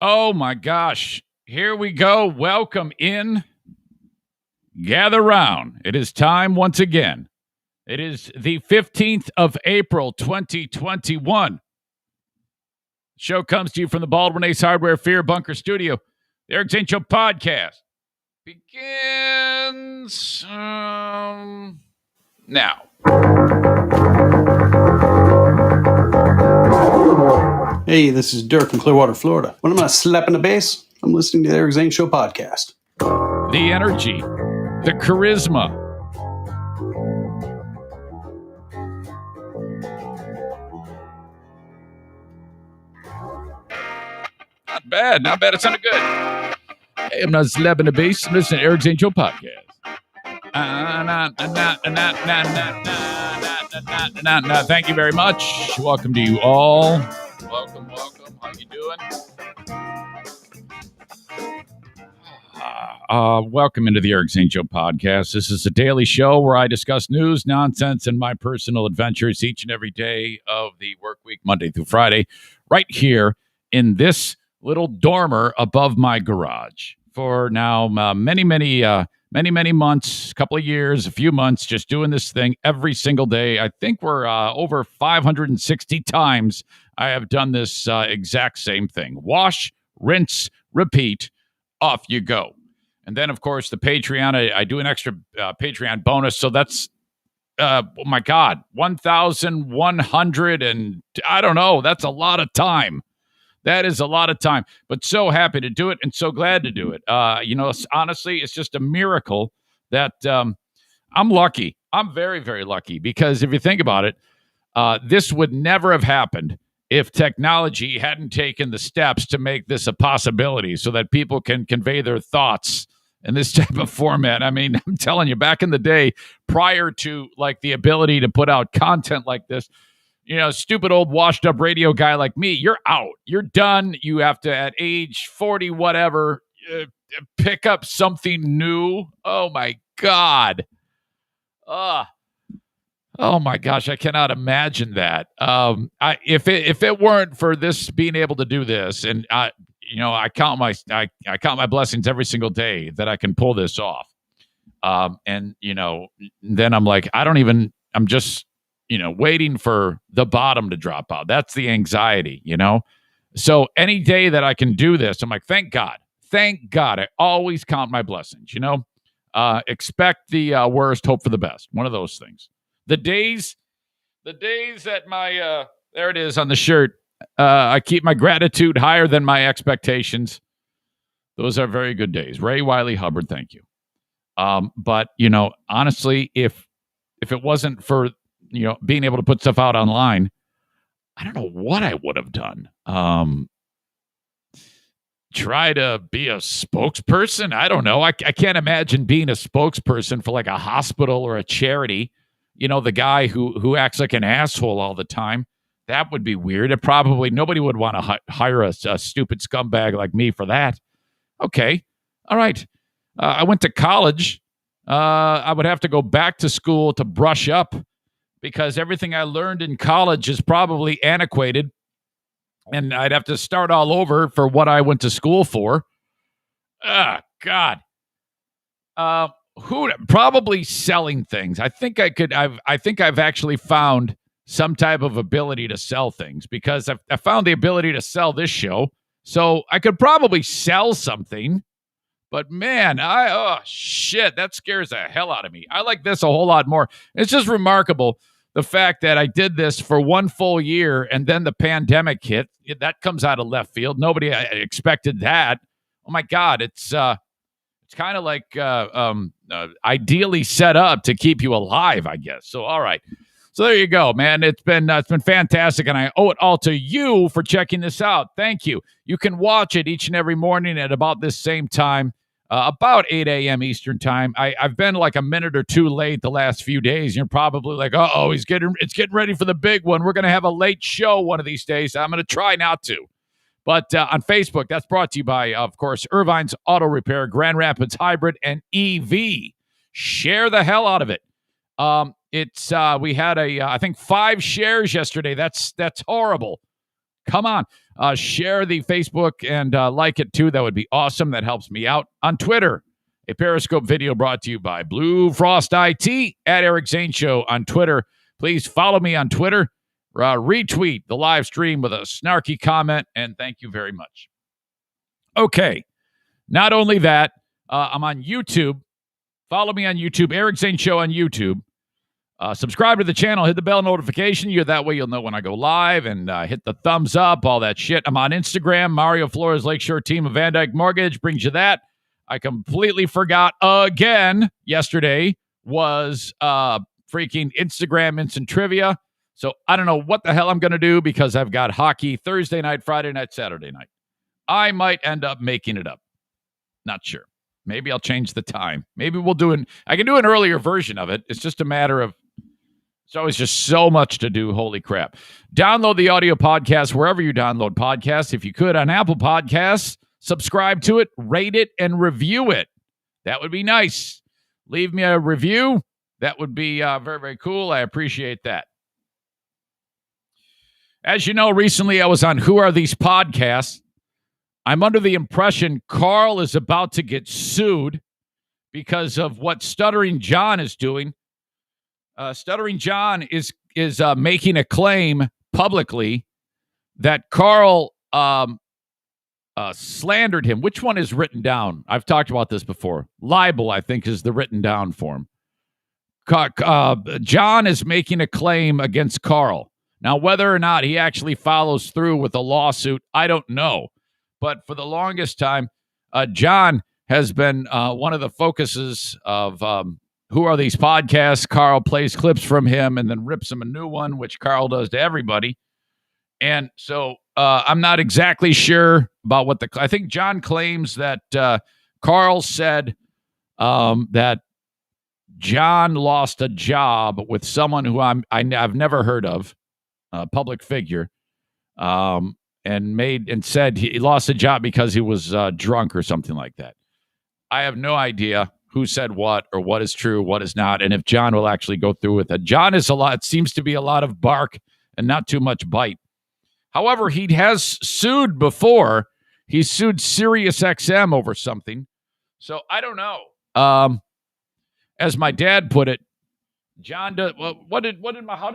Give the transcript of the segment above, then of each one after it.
Oh my gosh. Here we go. Welcome in. Gather round. It is time once again. It is the 15th of April, 2021. Show comes to you from the Baldwin Ace Hardware Fear Bunker Studio. The Eric Zane Show podcast begins now. Hey, this is Dirk in Clearwater, Florida. When I'm not slapping the bass, I'm listening to the Eric Zane Show podcast. The energy, the charisma. Not bad. It sounded good. Hey, I'm not slapping the bass. I'm listening to Eric Zane Show podcast. Thank you very much. Welcome to you all. Welcome. How you doing? Welcome into the Eric Zane Show podcast. This is a daily show where I discuss news, nonsense, and my personal adventures each and every day of the work week, Monday through Friday, right here in this little dormer above my garage for now many months, a couple of years, a few months, just doing this thing every single day. I think we're over 560 times I have done this exact same thing. Wash, rinse, repeat, off you go. And then, of course, the Patreon, I do an extra Patreon bonus. So that's, oh my God, 1,100 and I don't know. That's a lot of time. That is a lot of time, but so happy to do it and so glad to do it. Honestly, it's just a miracle that I'm lucky. I'm very, very lucky because if you think about it, this would never have happened if technology hadn't taken the steps to make this a possibility so that people can convey their thoughts in this type of format. I mean, I'm telling you, back in the day, prior to like the ability to put out content like this, stupid old washed up radio guy like me, you're out. You're done. You have to, at age 40, whatever, pick up something new. Oh, my God. Oh, my gosh. I cannot imagine that. If it weren't for this being able to do this, and I count my blessings every single day that I can pull this off. Then I'm like, I'm just, waiting for the bottom to drop out. That's the anxiety, So any day that I can do this, I'm like, thank God. I always count my blessings, expect the worst, hope for the best. One of those things. The days that my, there it is on the shirt. I keep my gratitude higher than my expectations. Those are very good days. Ray Wiley Hubbard. Thank you. But honestly, if it wasn't for, being able to put stuff out online, I don't know what I would have done. Try to be a spokesperson. I don't know. I can't imagine being a spokesperson for like a hospital or a charity. The guy who acts like an asshole all the time. That would be weird. Nobody would want to hire a stupid scumbag like me for that. Okay. All right. I went to college. I would have to go back to school to brush up because everything I learned in college is probably antiquated. And I'd have to start all over for what I went to school for. God. Who probably selling things. I think I've actually found some type of ability to sell things because I found the ability to sell this show. So I could probably sell something, but man, shit, that scares the hell out of me. I like this a whole lot more. It's just remarkable. The fact that I did this for one full year and then the pandemic hit, that comes out of left field. Nobody expected that. Oh my God. It's kind of like ideally set up to keep you alive, I guess. So, all right. So there you go, man. It's been fantastic, and I owe it all to you for checking this out. Thank you. You can watch it each and every morning at about this same time, about 8 a.m. Eastern time. I've been like a minute or two late the last few days. You're probably like, it's getting ready for the big one. We're going to have a late show one of these days. I'm going to try not to. But on Facebook, that's brought to you by, of course, Irvine's Auto Repair, Grand Rapids Hybrid, and EV. Share the hell out of it. We had I think 5 shares yesterday. That's horrible. Come on. Share the Facebook and like it too. That would be awesome. That helps me out. On Twitter, a Periscope video brought to you by Blue Frost IT at Eric Zane Show on Twitter. Please follow me on Twitter. Retweet the live stream with a snarky comment, and thank you very much. Okay. Not only that, I'm on YouTube. Follow me on YouTube, Eric Zane Show on YouTube. Subscribe to the channel, hit the bell notification. That way you'll know when I go live, and hit the thumbs up, all that shit. I'm on Instagram, Mario Flores Lakeshore Team of Van Dyke Mortgage brings you that. I completely forgot again yesterday was freaking Instagram Instant Trivia. So I don't know what the hell I'm going to do because I've got hockey Thursday night, Friday night, Saturday night. I might end up making it up. Not sure. Maybe I'll change the time. Maybe I can do an earlier version of it. It's just a matter of, it's always just so much to do. Holy crap. Download the audio podcast wherever you download podcasts. If you could, on Apple Podcasts, subscribe to it, rate it, and review it. That would be nice. Leave me a review. That would be very, very cool. I appreciate that. As you know, recently I was on Who Are These Podcasts? I'm under the impression Carl is about to get sued because of what Stuttering John is doing. Stuttering John is making a claim publicly that Carl slandered him. Which one is written down? I've talked about this before. Libel, I think, is the written down form. John is making a claim against Carl. Now, whether or not he actually follows through with a lawsuit, I don't know. But for the longest time, John has been one of the focuses of Who Are These Podcasts? Carl plays clips from him and then rips him a new one, which Carl does to everybody. And so I'm not exactly sure about what I think John claims that Carl said that John lost a job with someone who I've never heard of, a public figure, and said he lost a job because he was drunk or something like that. I have no idea who said what or what is true, what is not, and if John will actually go through with it. John is seems to be a lot of bark and not too much bite. However, he has sued before. He sued SiriusXM over something. So I don't know. As my dad put it, John, how did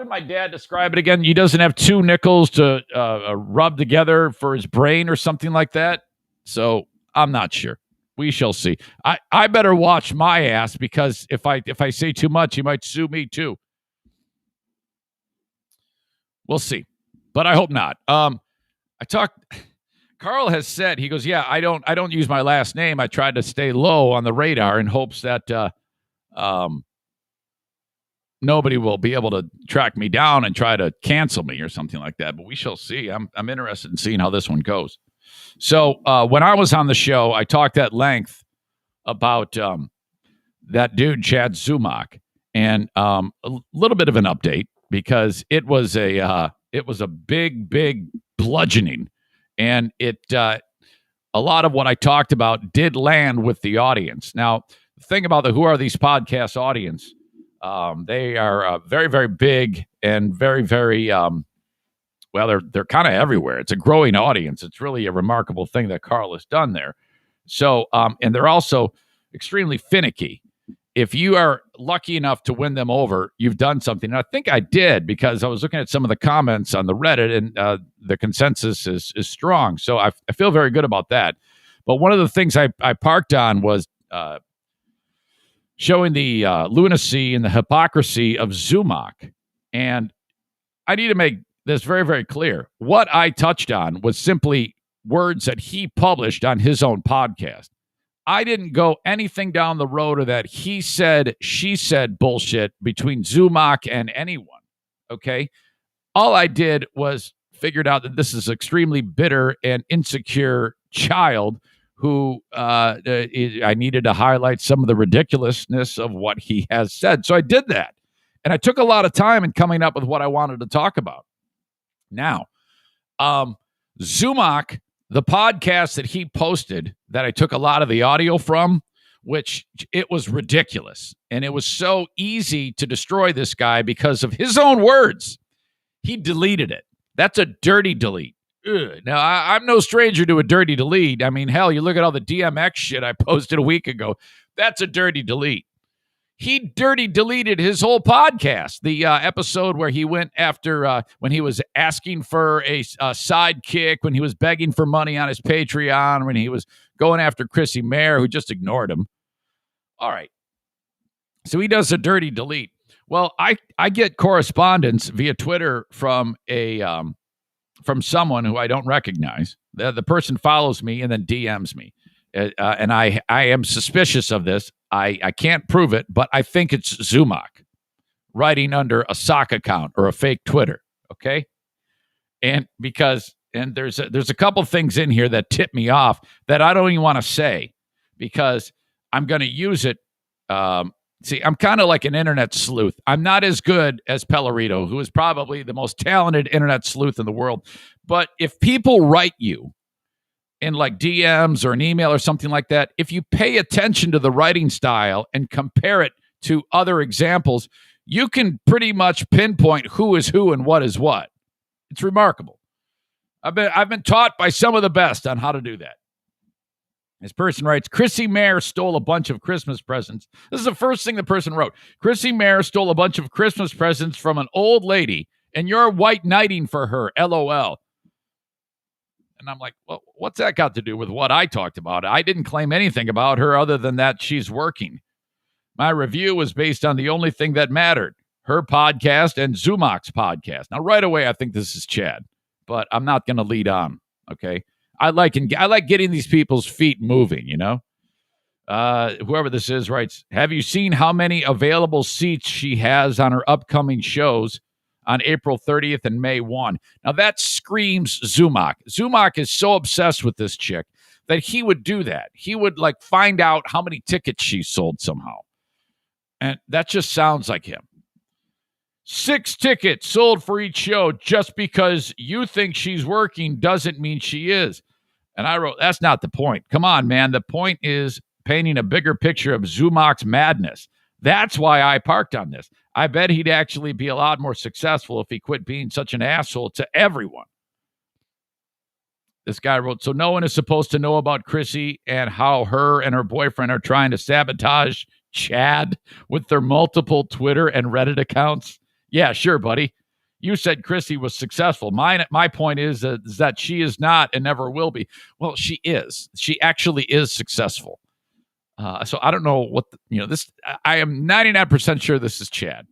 my dad describe it again? He doesn't have two nickels to rub together for his brain or something like that. So I'm not sure. We shall see. I better watch my ass because if I say too much, he might sue me too. We'll see, but I hope not. Carl has said, he goes, yeah, I don't use my last name. I tried to stay low on the radar in hopes that nobody will be able to track me down and try to cancel me or something like that. But we shall see. I'm interested in seeing how this one goes. So when I was on the show, I talked at length about that dude, Chad Zumock, and a little bit of an update because it was a big bludgeoning, and a lot of what I talked about did land with the audience. Now, the thing about the Who Are These Podcasts audience, they are very, very big and very, very, they're kind of everywhere. It's a growing audience. It's really a remarkable thing that Carl has done there. So, and they're also extremely finicky. If you are lucky enough to win them over, you've done something. And I think I did because I was looking at some of the comments on the Reddit, and the consensus is strong. So I feel very good about that. But one of the things I parked on was showing the lunacy and the hypocrisy of Zumock. And I need to make this very, very clear. What I touched on was simply words that he published on his own podcast. I didn't go anything down the road of that he said, she said bullshit between Zumock and anyone, okay? All I did was figured out that this is an extremely bitter and insecure child who I needed to highlight some of the ridiculousness of what he has said. So I did that. And I took a lot of time in coming up with what I wanted to talk about. Now, Zumock, the podcast that he posted that I took a lot of the audio from, which it was ridiculous. And it was so easy to destroy this guy because of his own words. He deleted it. That's a dirty delete. Ugh. Now, I'm no stranger to a dirty delete. I mean, hell, you look at all the DMX shit I posted a week ago. That's a dirty delete. He dirty deleted his whole podcast. The episode where he went after when he was asking for a sidekick, when he was begging for money on his Patreon, when he was going after Chrissy Mayer, who just ignored him. All right. So he does a dirty delete. Well, I get correspondence via Twitter from someone who I don't recognize. The person follows me and then DMs me. And I am suspicious of this. I can't prove it, but I think it's Zumock writing under a sock account or a fake Twitter. Okay. And there's a couple things in here that tip me off that I don't even want to say because I'm going to use it. See, I'm kind of like an internet sleuth. I'm not as good as Pellerito, who is probably the most talented internet sleuth in the world. But if people write you in like DMs or an email or something like that, if you pay attention to the writing style and compare it to other examples, you can pretty much pinpoint who is who and what is what. It's remarkable. I've been taught by some of the best on how to do that. This person writes, Chrissy Mayer stole a bunch of Christmas presents. This is the first thing the person wrote. Chrissy Mayer stole a bunch of Christmas presents from an old lady, and you're white knighting for her, LOL. And I'm like, well, what's that got to do with what I talked about? I didn't claim anything about her other than that she's working. My review was based on the only thing that mattered, her podcast and Zumock's podcast. Now, right away, I think this is Chad, but I'm not going to lead on, okay? I like getting these people's feet moving, you know? Whoever this is writes, have you seen how many available seats she has on her upcoming shows on April 30th and May 1? Now, that screams Zumock. Zumock is so obsessed with this chick that he would do that. He would, like, find out how many tickets she sold somehow. And that just sounds like him. 6 tickets sold for each show. Just because you think she's working doesn't mean she is. And I wrote, that's not the point. Come on, man. The point is painting a bigger picture of Zumock's madness. That's why I parked on this. I bet he'd actually be a lot more successful if he quit being such an asshole to everyone. This guy wrote, so no one is supposed to know about Chrissy and how her and her boyfriend are trying to sabotage Chad with their multiple Twitter and Reddit accounts. Yeah, sure, buddy. You said Chrissy was successful. My point is that she is not and never will be. Well, she is. She actually is successful. So I don't know what, this, I am 99% sure this is Chad.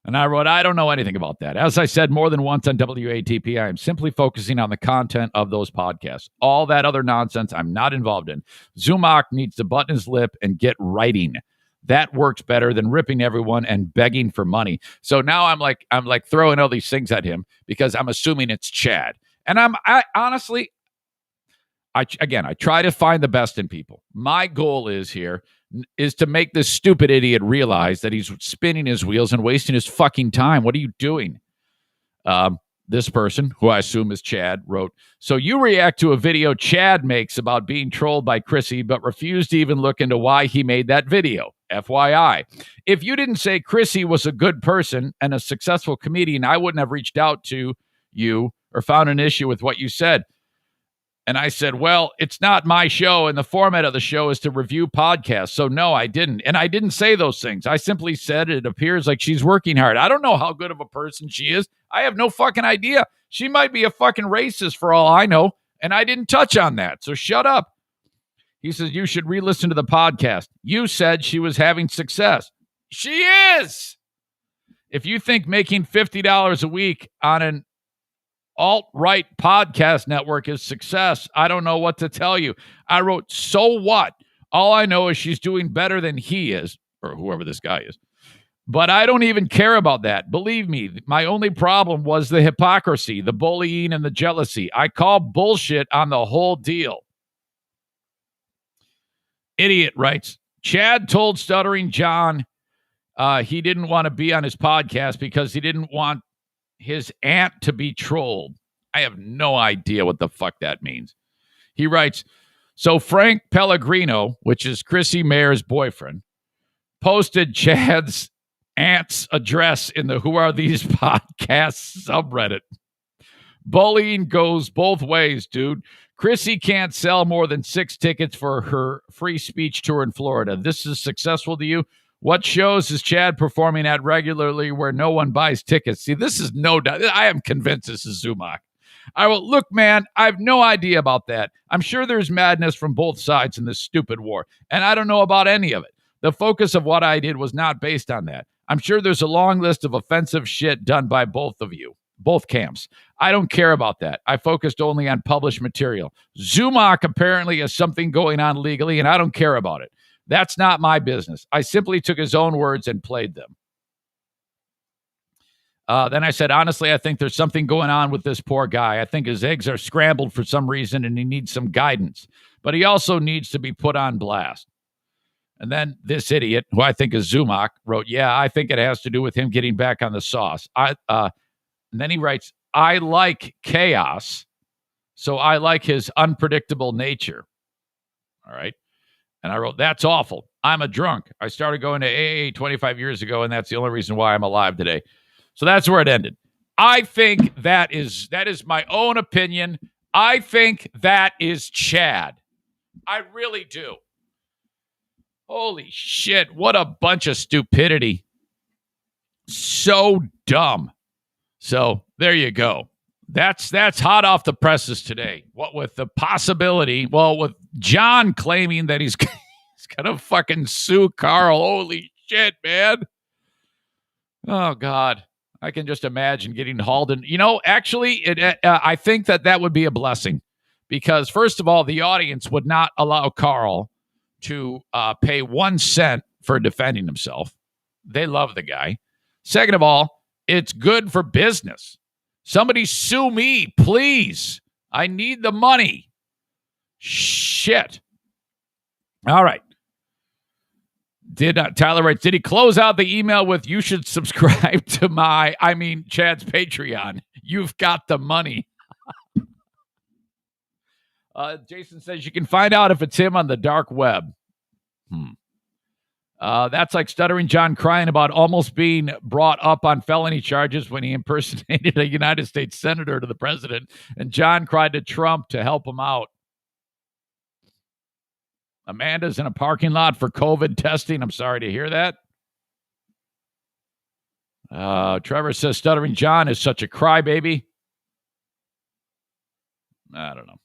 And I wrote, I don't know anything about that. As I said more than once on WATP, I am simply focusing on the content of those podcasts. All that other nonsense I'm not involved in. Zumock needs to button his lip and get writing. That works better than ripping everyone and begging for money. So now I'm like throwing all these things at him because I'm assuming it's Chad. And I honestly, I try to find the best in people. My goal is to make this stupid idiot realize that he's spinning his wheels and wasting his fucking time. What are you doing? This person, who I assume is Chad, wrote, so you react to a video Chad makes about being trolled by Chrissy, but refuse to even look into why he made that video. FYI. If you didn't say Chrissy was a good person and a successful comedian, I wouldn't have reached out to you or found an issue with what you said. And I said, well, it's not my show, and the format of the show is to review podcasts. So no, I didn't. And I didn't say those things. I simply said it appears like she's working hard. I don't know how good of a person she is. I have no fucking idea. She might be a fucking racist for all I know, and I didn't touch on that. So shut up. He says, you should re-listen to the podcast. You said she was having success. She is. If you think making $50 a week on an alt-right podcast network is success, I don't know what to tell you. I wrote, so what? All I know is she's doing better than he is, or whoever this guy is. But I don't even care about that. Believe me, my only problem was the hypocrisy, the bullying, and the jealousy. I call bullshit on the whole deal. Idiot writes, Chad told Stuttering John he didn't want to be on his podcast because he didn't want his aunt to be trolled. I have no idea what the fuck that means. He writes, so Frank Pellegrino, which is Chrissy Mayer's boyfriend, posted Chad's aunt's address in the Who Are These Podcasts subreddit. Bullying goes both ways, dude. Chrissy can't sell more than 6 tickets for her free speech tour in Florida. This is successful to you. What shows is Chad performing at regularly where no one buys tickets? See, this is no doubt. I am convinced this is Zumach. I will look, man. I have no idea about that. I'm sure there's madness from both sides in this stupid war, and I don't know about any of it. The focus of what I did was not based on that. I'm sure there's a long list of offensive shit done by both of you, both camps. I don't care about that. I focused only on published material. Zumach apparently has something going on legally, and I don't care about it. That's not my business. I simply took his own words and played them. Then I said, honestly, I think there's something going on with this poor guy. I think his eggs are scrambled for some reason and he needs some guidance. But he also needs to be put on blast. And then this idiot, who I think is Zumach, wrote, yeah, I think it has to do with him getting back on the sauce. And then he writes, I like chaos, so I like his unpredictable nature. All right. And I wrote, that's awful. I'm a drunk. I started going to AA 25 years ago, and that's the only reason why I'm alive today. So that's where it ended. I think that is my own opinion. I think that is Chad. I really do. Holy shit, what a bunch of stupidity. So dumb. So there you go. That's hot off the presses today. What with the possibility, well, with John claiming that he's going to fucking sue Carl. Holy shit, man. Oh, God. I can just imagine getting hauled in. You know, actually, I think that would be a blessing because, first of all, the audience would not allow Carl to pay 1 cent for defending himself. They love the guy. Second of all, it's good for business. Somebody sue me, please. I need the money. Shit. All right. Tyler writes, did he close out the email with, you should subscribe to Chad's Patreon. You've got the money. Jason says, you can find out if it's him on the dark web. That's like Stuttering John crying about almost being brought up on felony charges when he impersonated a United States senator to the president, and John cried to Trump to help him out. Amanda's in a parking lot for COVID testing. I'm sorry to hear that. Trevor says Stuttering John is such a crybaby. I don't know.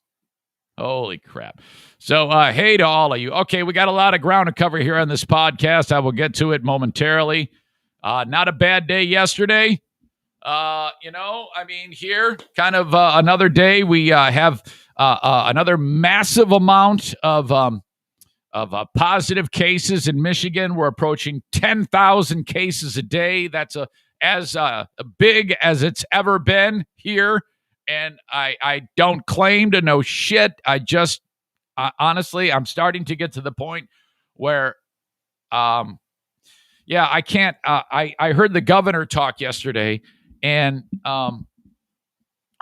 Holy crap. So, hey to all of you. Okay, we got a lot of ground to cover here on this podcast. I will get to it momentarily. Not a bad day yesterday. Here, kind of another day. We have another massive amount of positive cases in Michigan. We're approaching 10,000 cases a day. That's as big as it's ever been here. And I don't claim to know shit. I just, honestly, I'm starting to get to the point where, I can't. I heard the governor talk yesterday, and a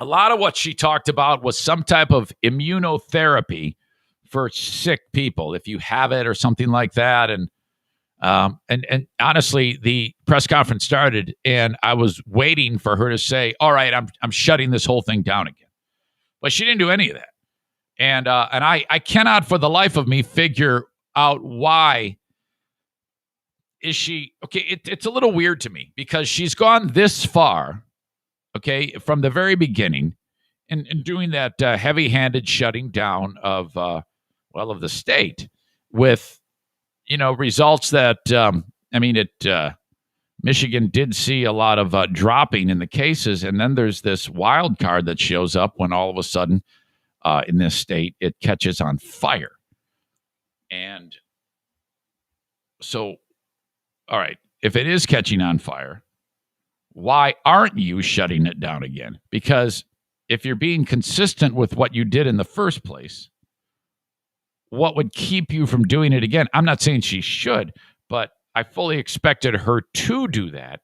lot of what she talked about was some type of immunotherapy for sick people, if you have it or something like that. And honestly, the press conference started and I was waiting for her to say, all right, I'm shutting this whole thing down again. But she didn't do any of that. And I cannot for the life of me figure out why is she, okay, it's a little weird to me because she's gone this far, okay, from the very beginning and doing that heavy-handed shutting down of the state with, results that, Michigan did see a lot of dropping in the cases. And then there's this wild card that shows up when all of a sudden in this state, it catches on fire. And so, all right, if it is catching on fire, why aren't you shutting it down again? Because if you're being consistent with what you did in the first place, what would keep you from doing it again? I'm not saying she should, but I fully expected her to do that.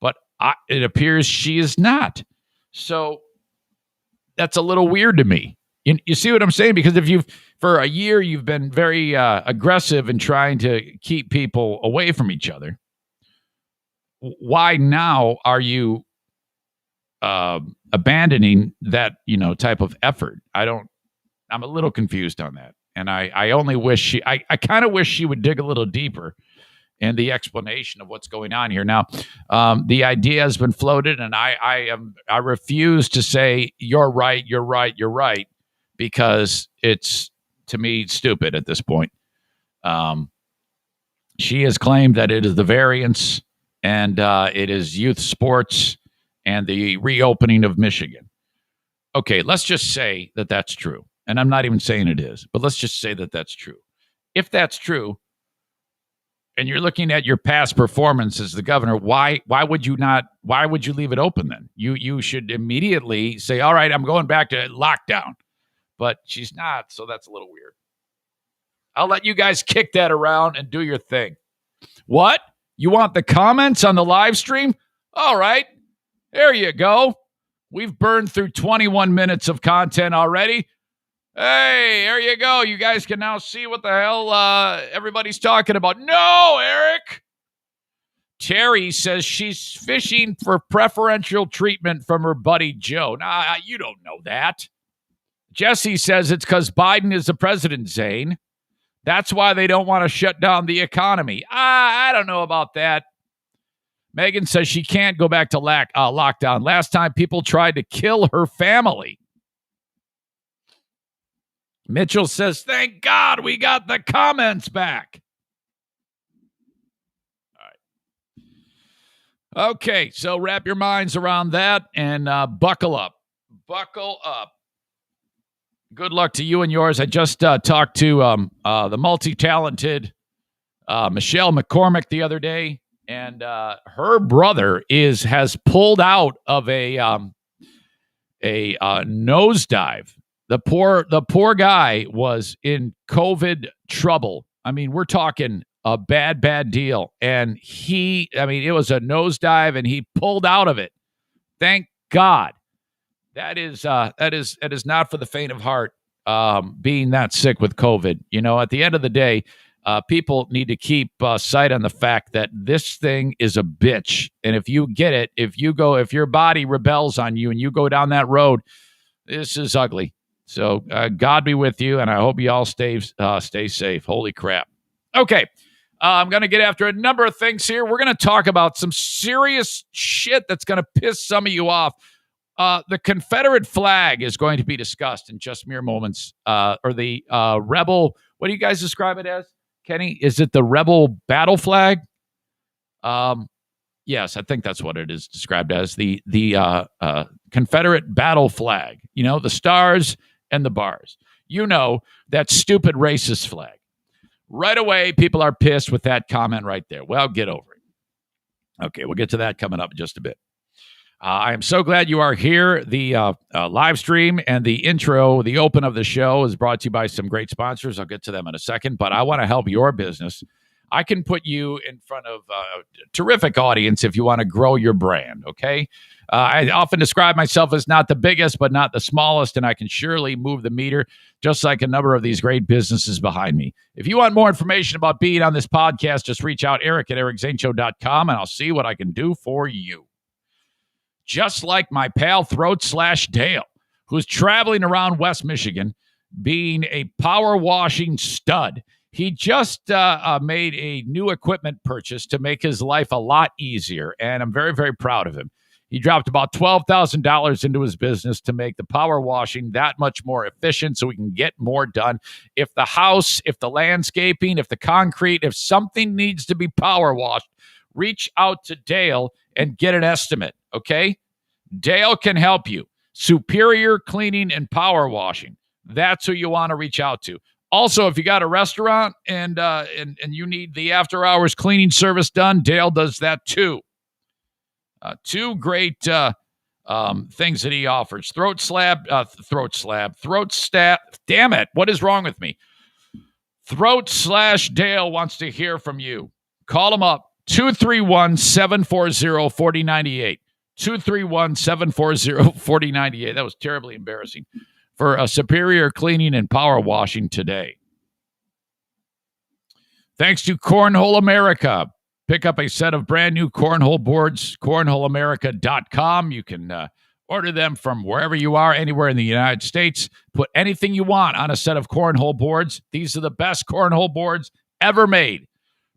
But it appears she is not. So that's a little weird to me. You see what I'm saying? Because if for a year, you've been very aggressive in trying to keep people away from each other, why now are you abandoning that, type of effort. I'm a little confused on that. And I only wish I kind of wish she would dig a little deeper in the explanation of what's going on here. Now, the idea has been floated, and I refuse to say you're right, because it's, to me, stupid at this point. She has claimed that it is the variants and it is youth sports and the reopening of Michigan. Okay, let's just say that that's true. And I'm not even saying it is, but let's just say that that's true. If that's true, and you're looking at your past performance as the governor, why would you leave it open then? You should immediately say, all right, I'm going back to lockdown. But she's not, so that's a little weird. I'll let you guys kick that around and do your thing. What? You want the comments on the live stream? All right, there you go. We've burned through 21 minutes of content already. Hey, there you go. You guys can now see what the hell everybody's talking about. No, Eric. Terry says she's fishing for preferential treatment from her buddy Joe. Nah, you don't know that. Jesse says it's because Biden is the president, Zane. That's why they don't want to shut down the economy. I don't know about that. Megan says she can't go back to lockdown. Last time people tried to kill her family. Mitchell says, thank God we got the comments back. All right. Okay, so wrap your minds around that and buckle up. Buckle up. Good luck to you and yours. I just talked to the multi-talented Michelle McCormick the other day, and her brother has pulled out of a nosedive. The poor guy was in COVID trouble. I mean, we're talking a bad deal. And it was a nosedive, and he pulled out of it. Thank God. That is not for the faint of heart, being that sick with COVID. At the end of the day, people need to keep sight on the fact that this thing is a bitch. And if you get it, if your body rebels on you and you go down that road, this is ugly. So God be with you, and I hope you all stay safe. Holy crap. Okay, I'm going to get after a number of things here. We're going to talk about some serious shit that's going to piss some of you off. The Confederate flag is going to be discussed in just mere moments. Or the rebel, what do you guys describe it as, Kenny? Is it the rebel battle flag? Yes, I think that's what it is described as. The Confederate battle flag. The stars and the bars. That stupid racist flag. Right away, people are pissed with that comment right there. Well, get over it. Okay, we'll get to that coming up in just a bit. I am so glad you are here. The live stream and the intro, the open of the show, is brought to you by some great sponsors. I'll get to them in a second, but I want to help your business. I can put you in front of a terrific audience if you want to grow your brand, okay? I often describe myself as not the biggest, but not the smallest, and I can surely move the meter, just like a number of these great businesses behind me. If you want more information about being on this podcast, just reach out, eric@ericzaneshow.com, and I'll see what I can do for you. Just like my pal Throat/Dale, who's traveling around West Michigan being a power washing stud. He just made a new equipment purchase to make his life a lot easier, and I'm very, very proud of him. He dropped about $12,000 into his business to make the power washing that much more efficient so we can get more done. If the house, if the landscaping, if the concrete, if something needs to be power washed, reach out to Dale and get an estimate, okay? Dale can help you. Superior Cleaning and Power Washing. That's who you want to reach out to. Also, if you got a restaurant and you need the after-hours cleaning service done, Dale does that too. Two great things that he offers. Throat stab. Damn it. What is wrong with me? Throat/Dale wants to hear from you. Call him up. 231-740-4098. 231-740-4098. That was terribly embarrassing. For a superior cleaning and power washing today. Thanks to Cornhole America. Pick up a set of brand new cornhole boards, cornholeamerica.com. You can Order them from wherever you are, anywhere in the United States. Put anything you want on a set of cornhole boards. These are the best cornhole boards ever made.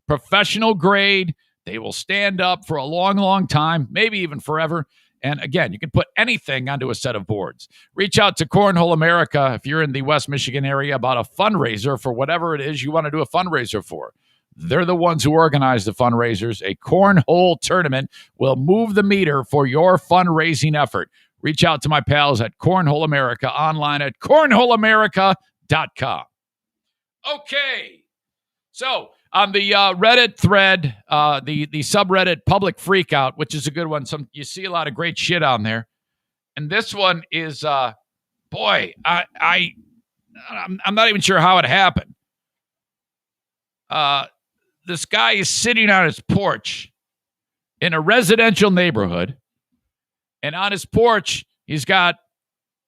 Professional grade. They will stand up for a long, long time, maybe even forever. And again, you can put anything onto a set of boards. Reach out to Cornhole America if you're in the West Michigan area about a fundraiser for whatever it is you want to do a fundraiser for. They're the ones who organize the fundraisers. A cornhole tournament will move the meter for your fundraising effort. Reach out to my pals at Cornhole America online at cornholeamerica.com. Okay. So on the Reddit thread, the subreddit Public Freakout, which is a good one. You see a lot of great shit on there. And this one is, boy, I'm not even sure how it happened. This guy is sitting on his porch in a residential neighborhood. And on his porch, he's got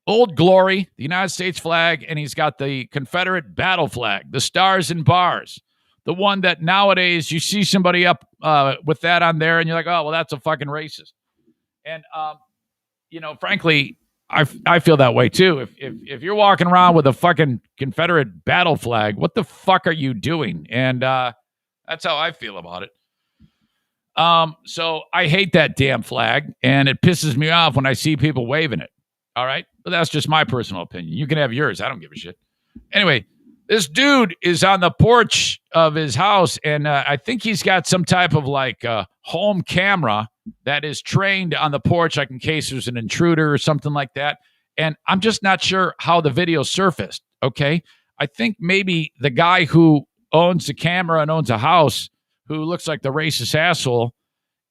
Old Glory, the United States flag, and he's got the Confederate battle flag, the stars and bars. The one that nowadays you see somebody up with that on there, and you're like, oh, well, that's a fucking racist. And, frankly, I feel that way, too. If you're walking around with a fucking Confederate battle flag, what the fuck are you doing? And that's how I feel about it. So I hate that damn flag, and it pisses me off when I see people waving it. All right? But that's just my personal opinion. You can have yours. I don't give a shit. Anyway, this dude is on the porch of his house, and I think he's got some type of home camera that is trained on the porch, like in case there's an intruder or something like that. And I'm just not sure how the video surfaced. Okay. I think maybe the guy who owns the camera and owns a house, who looks like the racist asshole,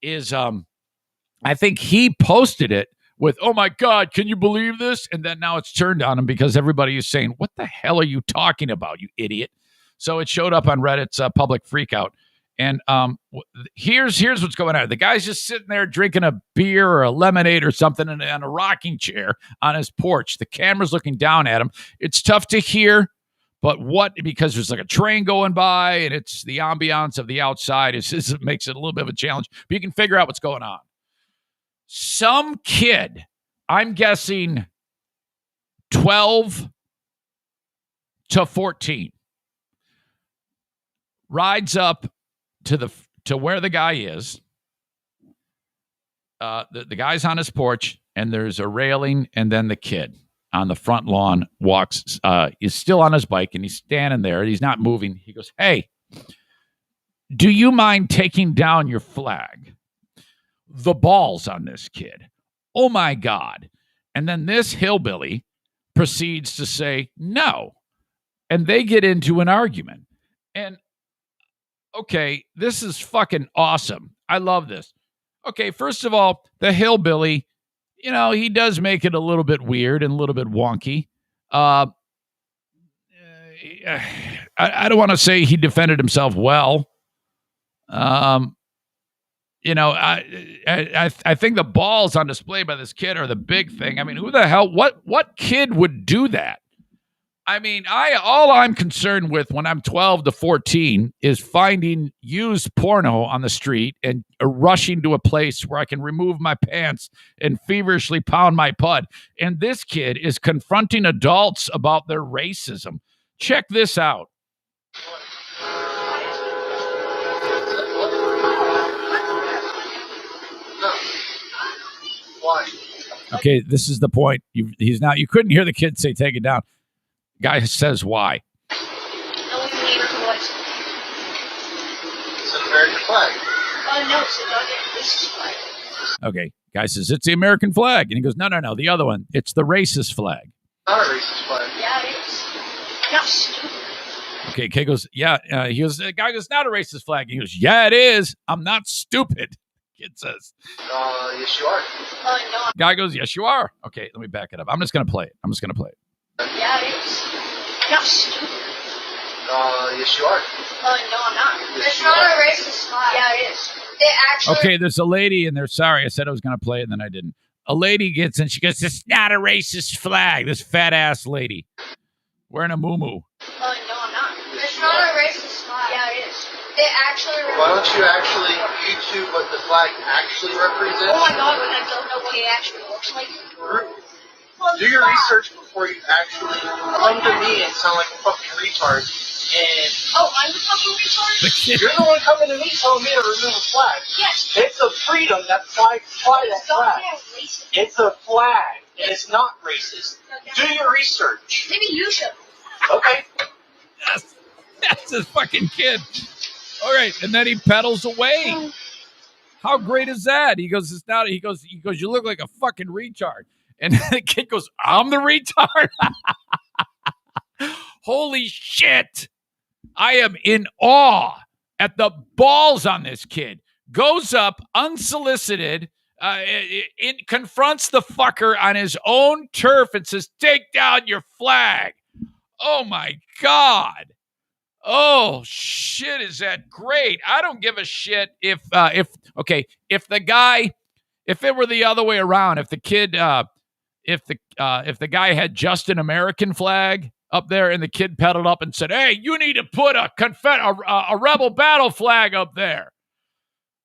is, I think he posted it with, oh my God, can you believe this? And then now it's turned on him because everybody is saying, what the hell are you talking about, you idiot? So it showed up on Reddit's Public Freakout. And here's what's going on. The guy's just sitting there drinking a beer or a lemonade or something on a rocking chair on his porch. The camera's looking down at him. It's tough to hear, but because there's like a train going by and it's the ambiance of the outside, it makes it a little bit of a challenge. But you can figure out what's going on. Some kid, I'm guessing 12 to 14, rides up to where the guy is. The guy's on his porch, and there's a railing, and then the kid on the front lawn is still on his bike, and he's standing there. He's not moving. He goes, hey, do you mind taking down your flag? The balls on this kid. Oh, my God. And then this hillbilly proceeds to say no. And they get into an argument. And okay, this is fucking awesome. I love this. Okay, first of all, the hillbilly, he does make it a little bit weird and a little bit wonky. I don't want to say he defended himself well. I think the balls on display by this kid are the big thing. I mean, who the hell, what kid would do that? I mean, all I'm concerned with when I'm 12 to 14 is finding used porno on the street and rushing to a place where I can remove my pants and feverishly pound my pud. And this kid is confronting adults about their racism. Check this out. Why? Okay, this is the point. You couldn't hear the kid say, take it down. Guy says why. It's an American flag. No, it's not a racist flag. Okay, guy says it's the American flag, and he goes, no, the other one. It's the racist flag. Not a racist flag. Yeah, it is. You're stupid. Okay, Kay goes, yeah. The guy goes, not a racist flag. He goes, yeah, it is. I'm not stupid. Kid says. Yes, you are. No. Guy goes, yes, you are. Okay, let me back it up. I'm just gonna play it. Yeah, it is. You're stupid. Yes, you are. No, I'm not. Yes, it's not a racist flag. Yeah, it is. Okay, there's a lady in there. Sorry, I said I was going to play it, and then I didn't. A lady gets in. She goes, it's not a racist flag. This fat-ass lady wearing a muumuu. No, I'm not. It's not a racist flag. Yeah, it is. They actually represent. Why don't you actually YouTube what the flag actually represents? Oh my god, but I don't know what it actually looks like. Do your research before you actually come to me and sound like a fucking retard. And I'm the fucking retard? You're the one coming to me telling me to remove a flag. Yes. It's a freedom that fly that flag. It's a flag. And it's not racist. Okay. Do your research. Maybe you should. Okay. That's his fucking kid. All right, and then he pedals away. How great is that? He goes, it's not. He goes, you look like a fucking retard. And the kid goes, I'm the retard. Holy shit. I am in awe at the balls on this kid. Goes up unsolicited, confronts the fucker on his own turf and says, take down your flag. Oh my God. Oh shit, is that great? I don't give a shit if it were the other way around, if the kid if the guy had just an American flag up there and the kid pedaled up and said, hey, you need to put a rebel battle flag up there.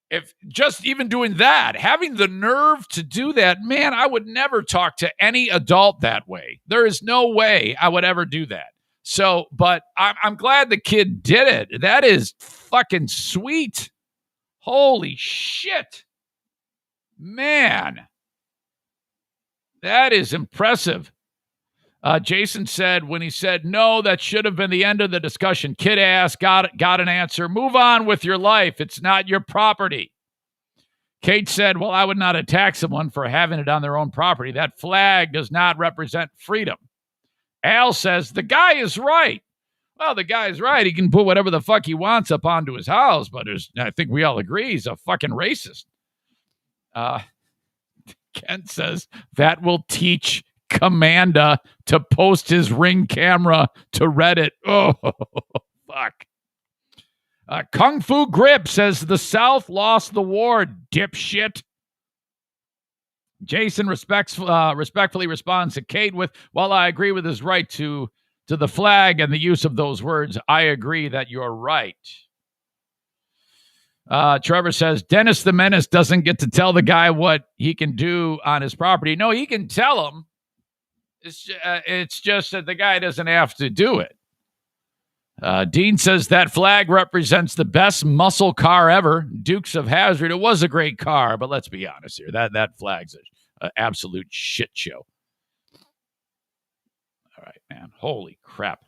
If just even doing that, having the nerve to do that, man, I would never talk to any adult that way. There is no way I would ever do that. So, but I'm glad the kid did it. That is fucking sweet. Holy shit. Man. That is impressive. Jason said, when he said, no, that should have been the end of the discussion. Kid ass, got an answer. Move on with your life. It's not your property. Kate said, well, I would not attack someone for having it on their own property. That flag does not represent freedom. Al says, the guy is right. Well, the guy's right. He can put whatever the fuck he wants up onto his house, but I think we all agree he's a fucking racist. Kent says, that will teach Commanda to post his Ring camera to Reddit. Oh, fuck. Kung Fu Grip says, the South lost the war, dipshit. Jason respectfully responds to Kate with, while I agree with his right to the flag and the use of those words, I agree that you're right. Trevor says, Dennis the Menace doesn't get to tell the guy what he can do on his property. No, he can tell him. It's just that the guy doesn't have to do it. Dean says, that flag represents the best muscle car ever, Dukes of Hazzard. It was a great car, but let's be honest here. That flag's an absolute shit show. All right, man. Holy crap.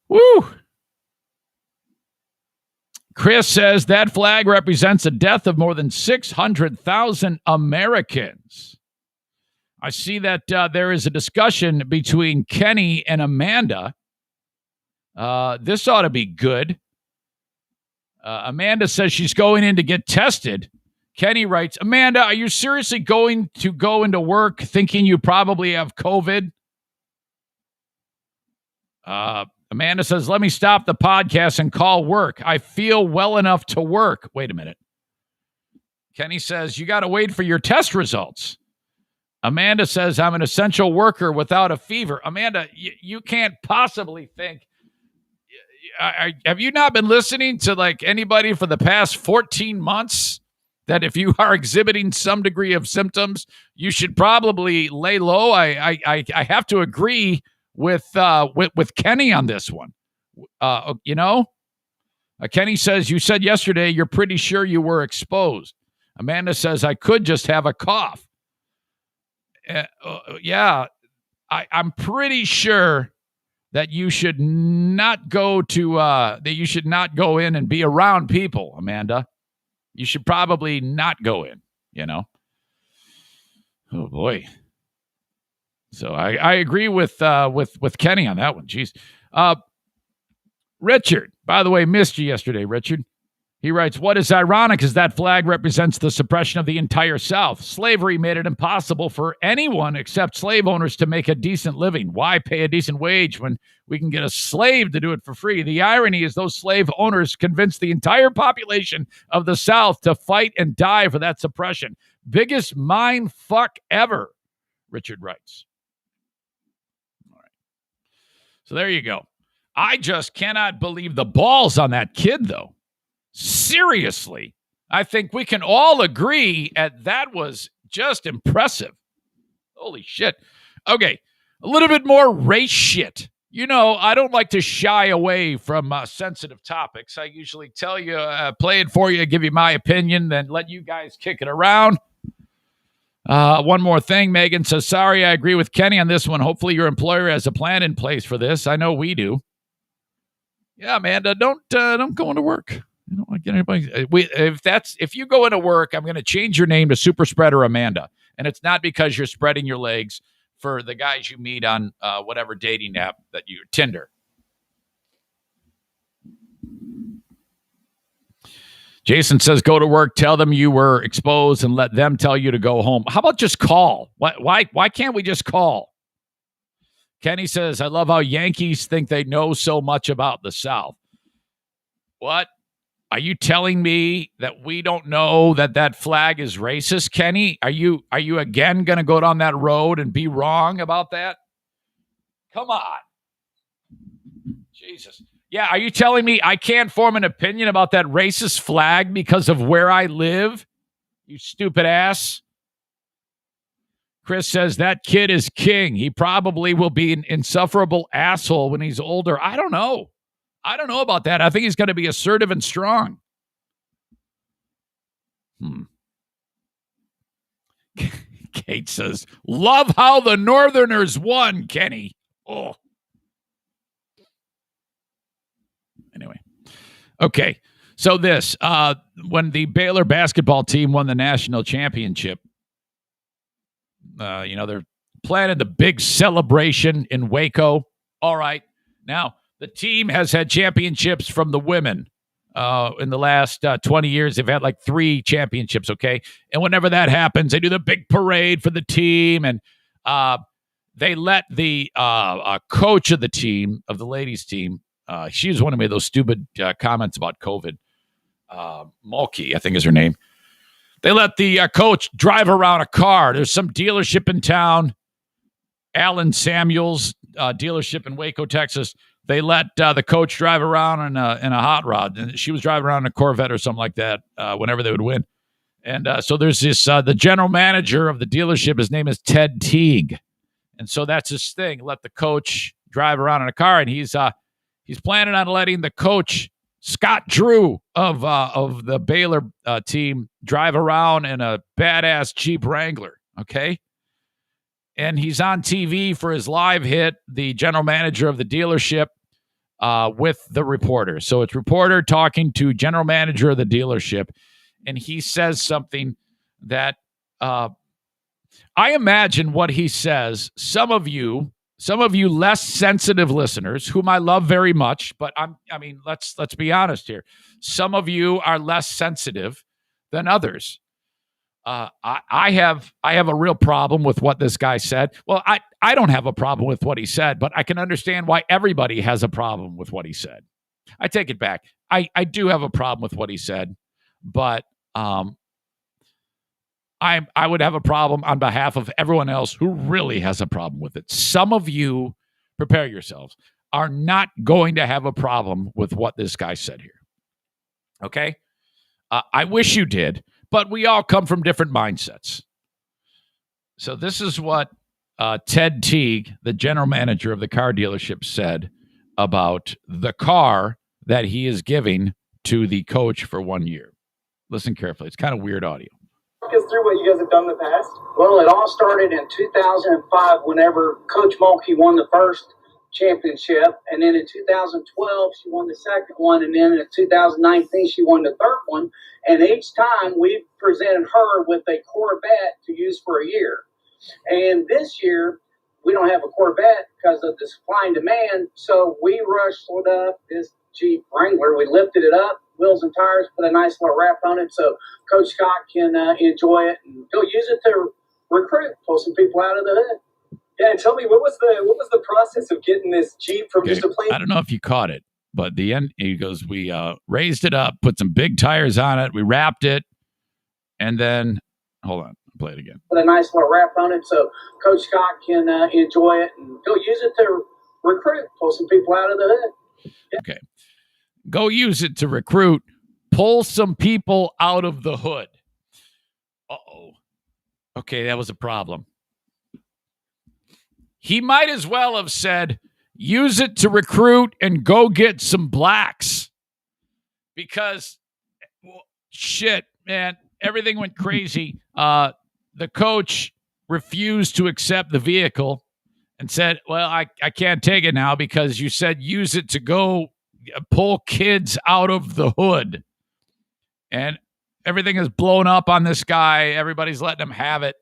Woo! Chris says, that flag represents the death of more than 600,000 Americans. I see that there is a discussion between Kenny and Amanda. This ought to be good. Amanda says she's going in to get tested. Kenny writes, Amanda, are you seriously going to go into work thinking you probably have COVID? Amanda says, let me stop the podcast and call work. I feel well enough to work. Wait a minute. Kenny says, you got to wait for your test results. Amanda says, I'm an essential worker without a fever. Amanda, you can't possibly think. Have you not been listening to like anybody for the past 14 months that if you are exhibiting some degree of symptoms, you should probably lay low? I have to agree with Kenny on this one. Kenny says, you said yesterday you're pretty sure you were exposed. Amanda says, I could just have a cough. Yeah, I'm pretty sure that you should not go in and be around people, Amanda. You should probably not go in, Oh boy. So I agree with Kenny on that one. Jeez. Richard, by the way, missed you yesterday, Richard. He writes, what is ironic is that flag represents the suppression of the entire South. Slavery made it impossible for anyone except slave owners to make a decent living. Why pay a decent wage when we can get a slave to do it for free? The irony is those slave owners convinced the entire population of the South to fight and die for that suppression. Biggest mind fuck ever, Richard writes. All right. So there you go. I just cannot believe the balls on that kid, though. Seriously. I think we can all agree that was just impressive. Holy shit. Okay, a little bit more race shit. You know, I don't like to shy away from sensitive topics. I usually tell you, play it for you, give you my opinion, then let you guys kick it around. One more thing, Megan says, sorry, I agree with Kenny on this one. Hopefully your employer has a plan in place for this. I know we do. Yeah, Amanda, don't go into work. You don't want to get anybody. If you go into work, I'm going to change your name to Super Spreader Amanda. And it's not because you're spreading your legs for the guys you meet on whatever dating app that you Tinder. Jason says, go to work, tell them you were exposed, and let them tell you to go home. How about just call? Why can't we just call? Kenny says, I love how Yankees think they know so much about the South. What? Are you telling me that we don't know that flag is racist, Kenny? Are you again going to go down that road and be wrong about that? Come on. Jesus. Yeah, are you telling me I can't form an opinion about that racist flag because of where I live? You stupid ass. Chris says that kid is king. He probably will be an insufferable asshole when he's older. I don't know about that. I think he's going to be assertive and strong. Kate says, love how the Northerners won, Kenny. Oh. Anyway. Okay. So this, when the Baylor basketball team won the national championship, they're planning the big celebration in Waco. All right. Now, the team has had championships from the women. In the last 20 years, they've had like 3 championships, okay? And whenever that happens, they do the big parade for the team, and they let the coach of the team, of the ladies' team, she was one who made those stupid comments about COVID. Mulkey, I think is her name. They let the coach drive around a car. There's some dealership in town, Allen Samuels dealership in Waco, Texas. They let the coach drive around in a hot rod. And she was driving around in a Corvette or something like that whenever they would win. And so there's this, the general manager of the dealership, his name is Ted Teague. And so that's his thing. Let the coach drive around in a car. And he's planning on letting the coach, Scott Drew of the Baylor team, drive around in a badass Jeep Wrangler. Okay. And he's on TV for his live hit, the general manager of the dealership, with the reporter. So it's reporter talking to general manager of the dealership. And he says something that I imagine what he says, some of you less sensitive listeners, whom I love very much, but let's be honest here. Some of you are less sensitive than others. I have a real problem with what this guy said. Well, I don't have a problem with what he said, but I can understand why everybody has a problem with what he said. I take it back. I do have a problem with what he said, but I would have a problem on behalf of everyone else who really has a problem with it. Some of you, prepare yourselves, are not going to have a problem with what this guy said here. Okay? I wish you did. But we all come from different mindsets. So this is what Ted Teague, the general manager of the car dealership, said about the car that he is giving to the coach for 1 year. Listen carefully. It's kind of weird audio. Walk us through what you guys have done in the past. Well, it all started in 2005 whenever Coach Mulkey won the first championship, and then in 2012 she won the second one, and then in 2019 she won the third one, and each time we presented her with a Corvette to use for a year. And this year we don't have a Corvette because of the supply and demand, so we rushed up this Jeep Wrangler. We lifted it up, wheels and tires, put a nice little wrap on it so Coach Scott can enjoy it and go use it to recruit, pull some people out of the hood. Yeah, and tell me, what was the process of getting this Jeep from just a plain... I don't know if you caught it, but the end, he goes, we raised it up, put some big tires on it, we wrapped it, and then, hold on, I'll play it again. Put a nice little wrap on it so Coach Scott can enjoy it and go use it to recruit, pull some people out of the hood. Okay. Go use it to recruit. Pull some people out of the hood. Uh-oh. Okay, that was a problem. He might as well have said, use it to recruit and go get some blacks. Because, well, shit, man, everything went crazy. The coach refused to accept the vehicle and said, well, I can't take it now because you said use it to go pull kids out of the hood. And everything is blown up on this guy. Everybody's letting him have it.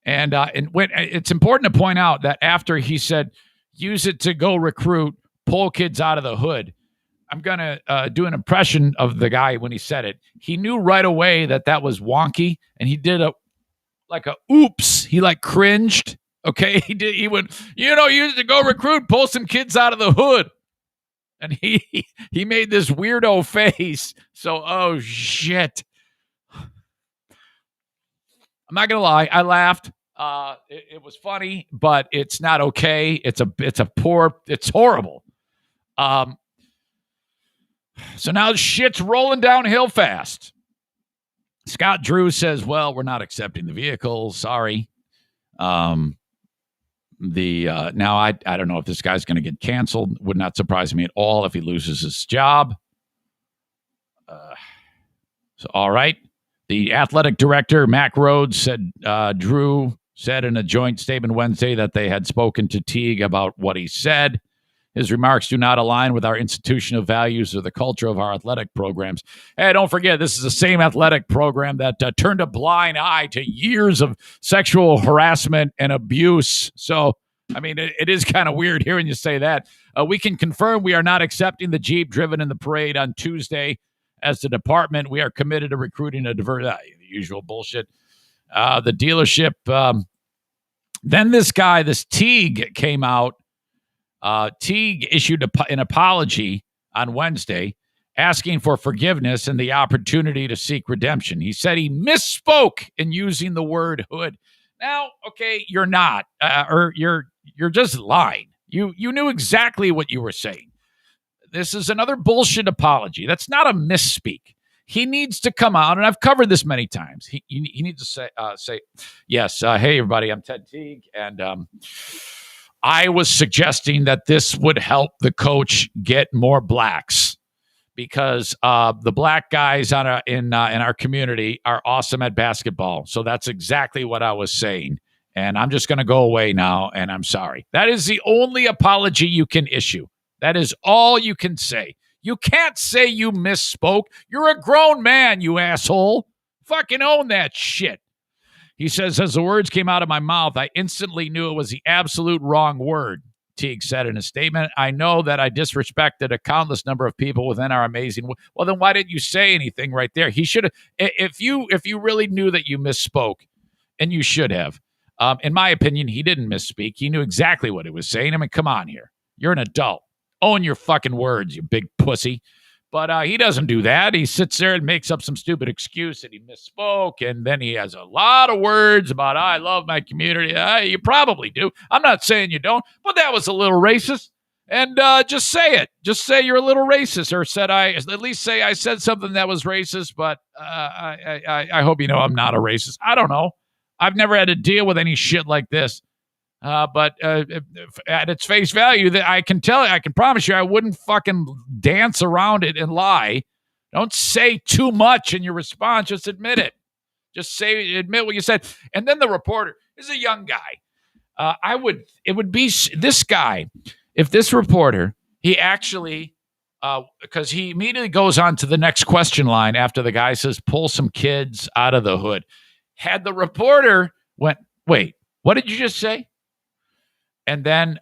And when it's important to point out that after he said, use it to go recruit, pull kids out of the hood, I'm going to do an impression of the guy when he said it. He knew right away that was wonky, and he did a oops. He cringed. Okay, he went, use it to go recruit, pull some kids out of the hood. And he made this weirdo face. So, oh, shit. I'm not going to lie. I laughed. It was funny, but it's not okay. It's horrible. So now shit's rolling downhill fast. Scott Drew says, well, we're not accepting the vehicle. Sorry. Now I don't know if this guy's going to get canceled. Would not surprise me at all if he loses his job. So, all right. The athletic director, Mac Rhodes, said Drew said in a joint statement Wednesday that they had spoken to Teague about what he said. His remarks do not align with our institutional values or the culture of our athletic programs. Hey, don't forget, this is the same athletic program that turned a blind eye to years of sexual harassment and abuse. So, I mean, it is kind of weird hearing you say that. We can confirm we are not accepting the Jeep driven in the parade on Tuesday. As the department, we are committed to recruiting a diverse, the usual bullshit. The dealership. Then this Teague came out. Teague issued an apology on Wednesday, asking for forgiveness and the opportunity to seek redemption. He said he misspoke in using the word hood. Now, okay, you're not, or you're just lying. You knew exactly what you were saying. This is another bullshit apology. That's not a misspeak. He needs to come out, and I've covered this many times. He needs to say, yes, hey, everybody, I'm Ted Teague, and I was suggesting that this would help the coach get more blacks because the black guys in our community are awesome at basketball. So that's exactly what I was saying. And I'm just going to go away now, and I'm sorry. That is the only apology you can issue. That is all you can say. You can't say you misspoke. You're a grown man, you asshole. Fucking own that shit. He says, as the words came out of my mouth, I instantly knew it was the absolute wrong word, Teague said in a statement. I know that I disrespected a countless number of people within our amazing... Well, then why didn't you say anything right there? He should have... If you really knew that you misspoke, and you should have, in my opinion, he didn't misspeak. He knew exactly what he was saying. I mean, come on here. You're an adult. Own your fucking words, you big pussy. But he doesn't do that. He sits there and makes up some stupid excuse that he misspoke, and then he has a lot of words about, I love my community. You probably do. I'm not saying you don't, but that was a little racist. And just say it. Just say you're a little racist, or at least say I said something that was racist, but I hope you know I'm not a racist. I don't know. I've never had to deal with any shit like this. But at its face value, that I can promise you, I wouldn't fucking dance around it and lie. Don't say too much in your response. Just admit it. Just admit what you said. And then the reporter is a young guy. It would be this guy. If this reporter, he actually, because he immediately goes on to the next question line after the guy says, pull some kids out of the hood. Had the reporter went, wait, what did you just say? And then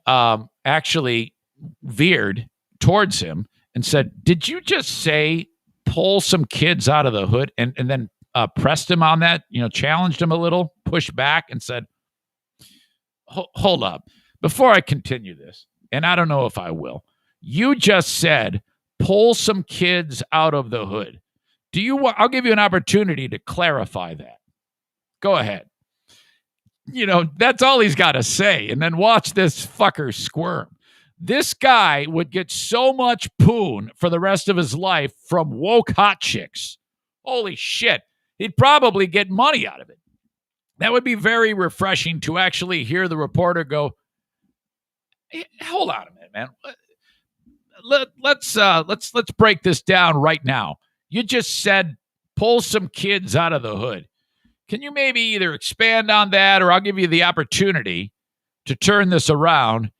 actually veered towards him and said, did you just say pull some kids out of the hood? And then pressed him on that, challenged him a little, pushed back and said, hold up. Before I continue this, and I don't know if I will, you just said pull some kids out of the hood. I'll give you an opportunity to clarify that. Go ahead. That's all he's got to say. And then watch this fucker squirm. This guy would get so much poon for the rest of his life from woke hot chicks. Holy shit. He'd probably get money out of it. That would be very refreshing to actually hear the reporter go, hey, hold on a minute, man. Let's break this down right now. You just said pull some kids out of the hood. Can you maybe either expand on that, or I'll give you the opportunity to turn this around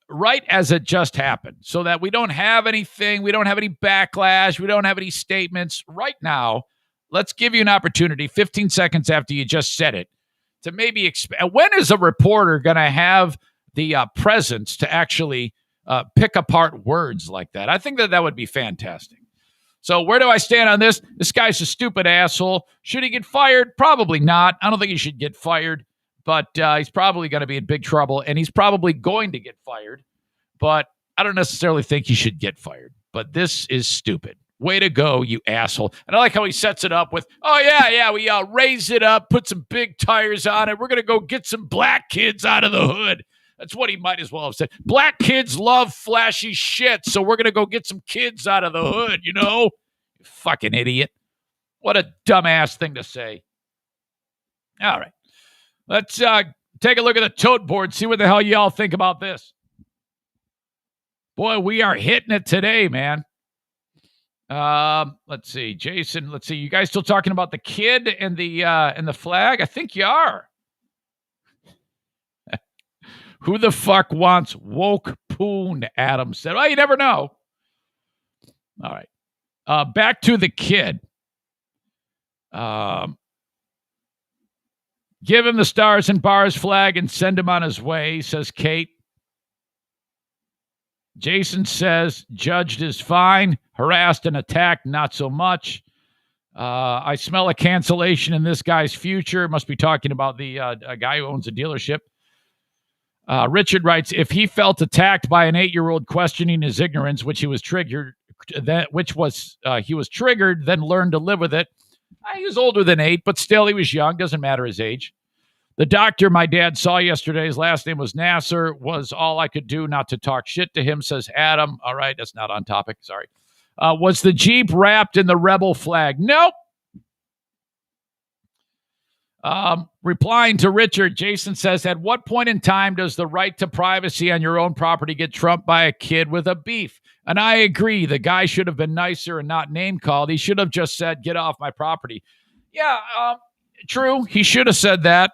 right as it just happened, so that we don't have anything, we don't have any backlash, we don't have any statements right now. Let's give you an opportunity 15 seconds after you just said it to maybe expand. When is a reporter going to have the presence to actually pick apart words like that? I think that would be fantastic. So where do I stand on this? This guy's a stupid asshole. Should he get fired? Probably not. I don't think he should get fired, but he's probably going to be in big trouble, and he's probably going to get fired, but I don't necessarily think he should get fired. But this is stupid. Way to go, you asshole. And I like how he sets it up with, oh, yeah, we raise it up, put some big tires on it. We're going to go get some black kids out of the hood. That's what he might as well have said. Black kids love flashy shit, so we're going to go get some kids out of the hood, you know? You fucking idiot. What a dumbass thing to say. All right. Let's take a look at the tote board, see what the hell y'all think about this. Boy, we are hitting it today, man. Let's see. Jason, let's see. You guys still talking about the kid and the flag? I think you are. Who the fuck wants woke poon? Adam said. Well, you never know. All right. Back to the kid. Give him the stars and bars flag and send him on his way, says Kate. Jason says, judged is fine. Harassed and attacked, not so much. I smell a cancellation in this guy's future. Must be talking about the a guy who owns a dealership. Richard writes, if he felt attacked by an 8-year-old questioning his ignorance, which he was triggered, then learned to live with it. He was older than 8, but still he was young. Doesn't matter his age. The doctor my dad saw yesterday, his last name was Nasser, was all I could do not to talk shit to him, says Adam. All right, that's not on topic. Sorry. Was the Jeep wrapped in the rebel flag? Nope. Replying to Richard, Jason says, at what point in time does the right to privacy on your own property get trumped by a kid with a beef? And I agree. The guy should have been nicer and not name called. He should have just said, get off my property. Yeah, true. He should have said that.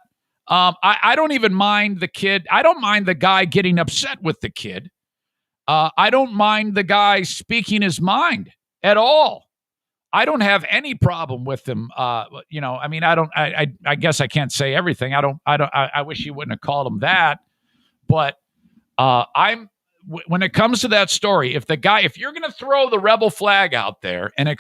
I don't even mind the kid. I don't mind the guy getting upset with the kid. I don't mind the guy speaking his mind at all. I don't have any problem with him. I mean, I guess I can't say everything. I wish he wouldn't have called him that. But when it comes to that story, if you're going to throw the rebel flag out there and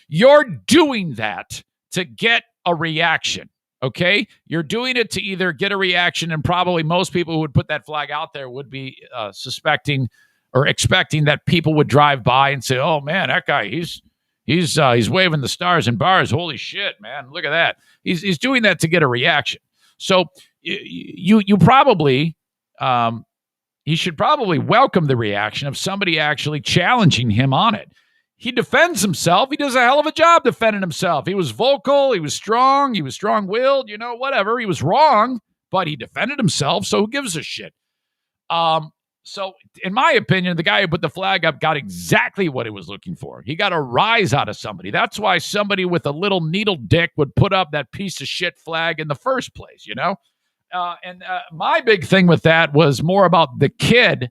you're doing that to get a reaction. Okay, you're doing it to either get a reaction, and probably most people who would put that flag out there would be suspecting or expecting that people would drive by and say, "Oh man, that guy, he's waving the stars and bars. Holy shit, man, look at that." He's doing that to get a reaction. So you probably he should probably welcome the reaction of somebody actually challenging him on it. He defends himself. He does a hell of a job defending himself. He was vocal. He was strong. He was strong-willed. Whatever. He was wrong, but he defended himself. So who gives a shit? So in my opinion, the guy who put the flag up got exactly what he was looking for. He got a rise out of somebody. That's why somebody with a little needle dick would put up that piece of shit flag in the first place, And my big thing with that was more about the kid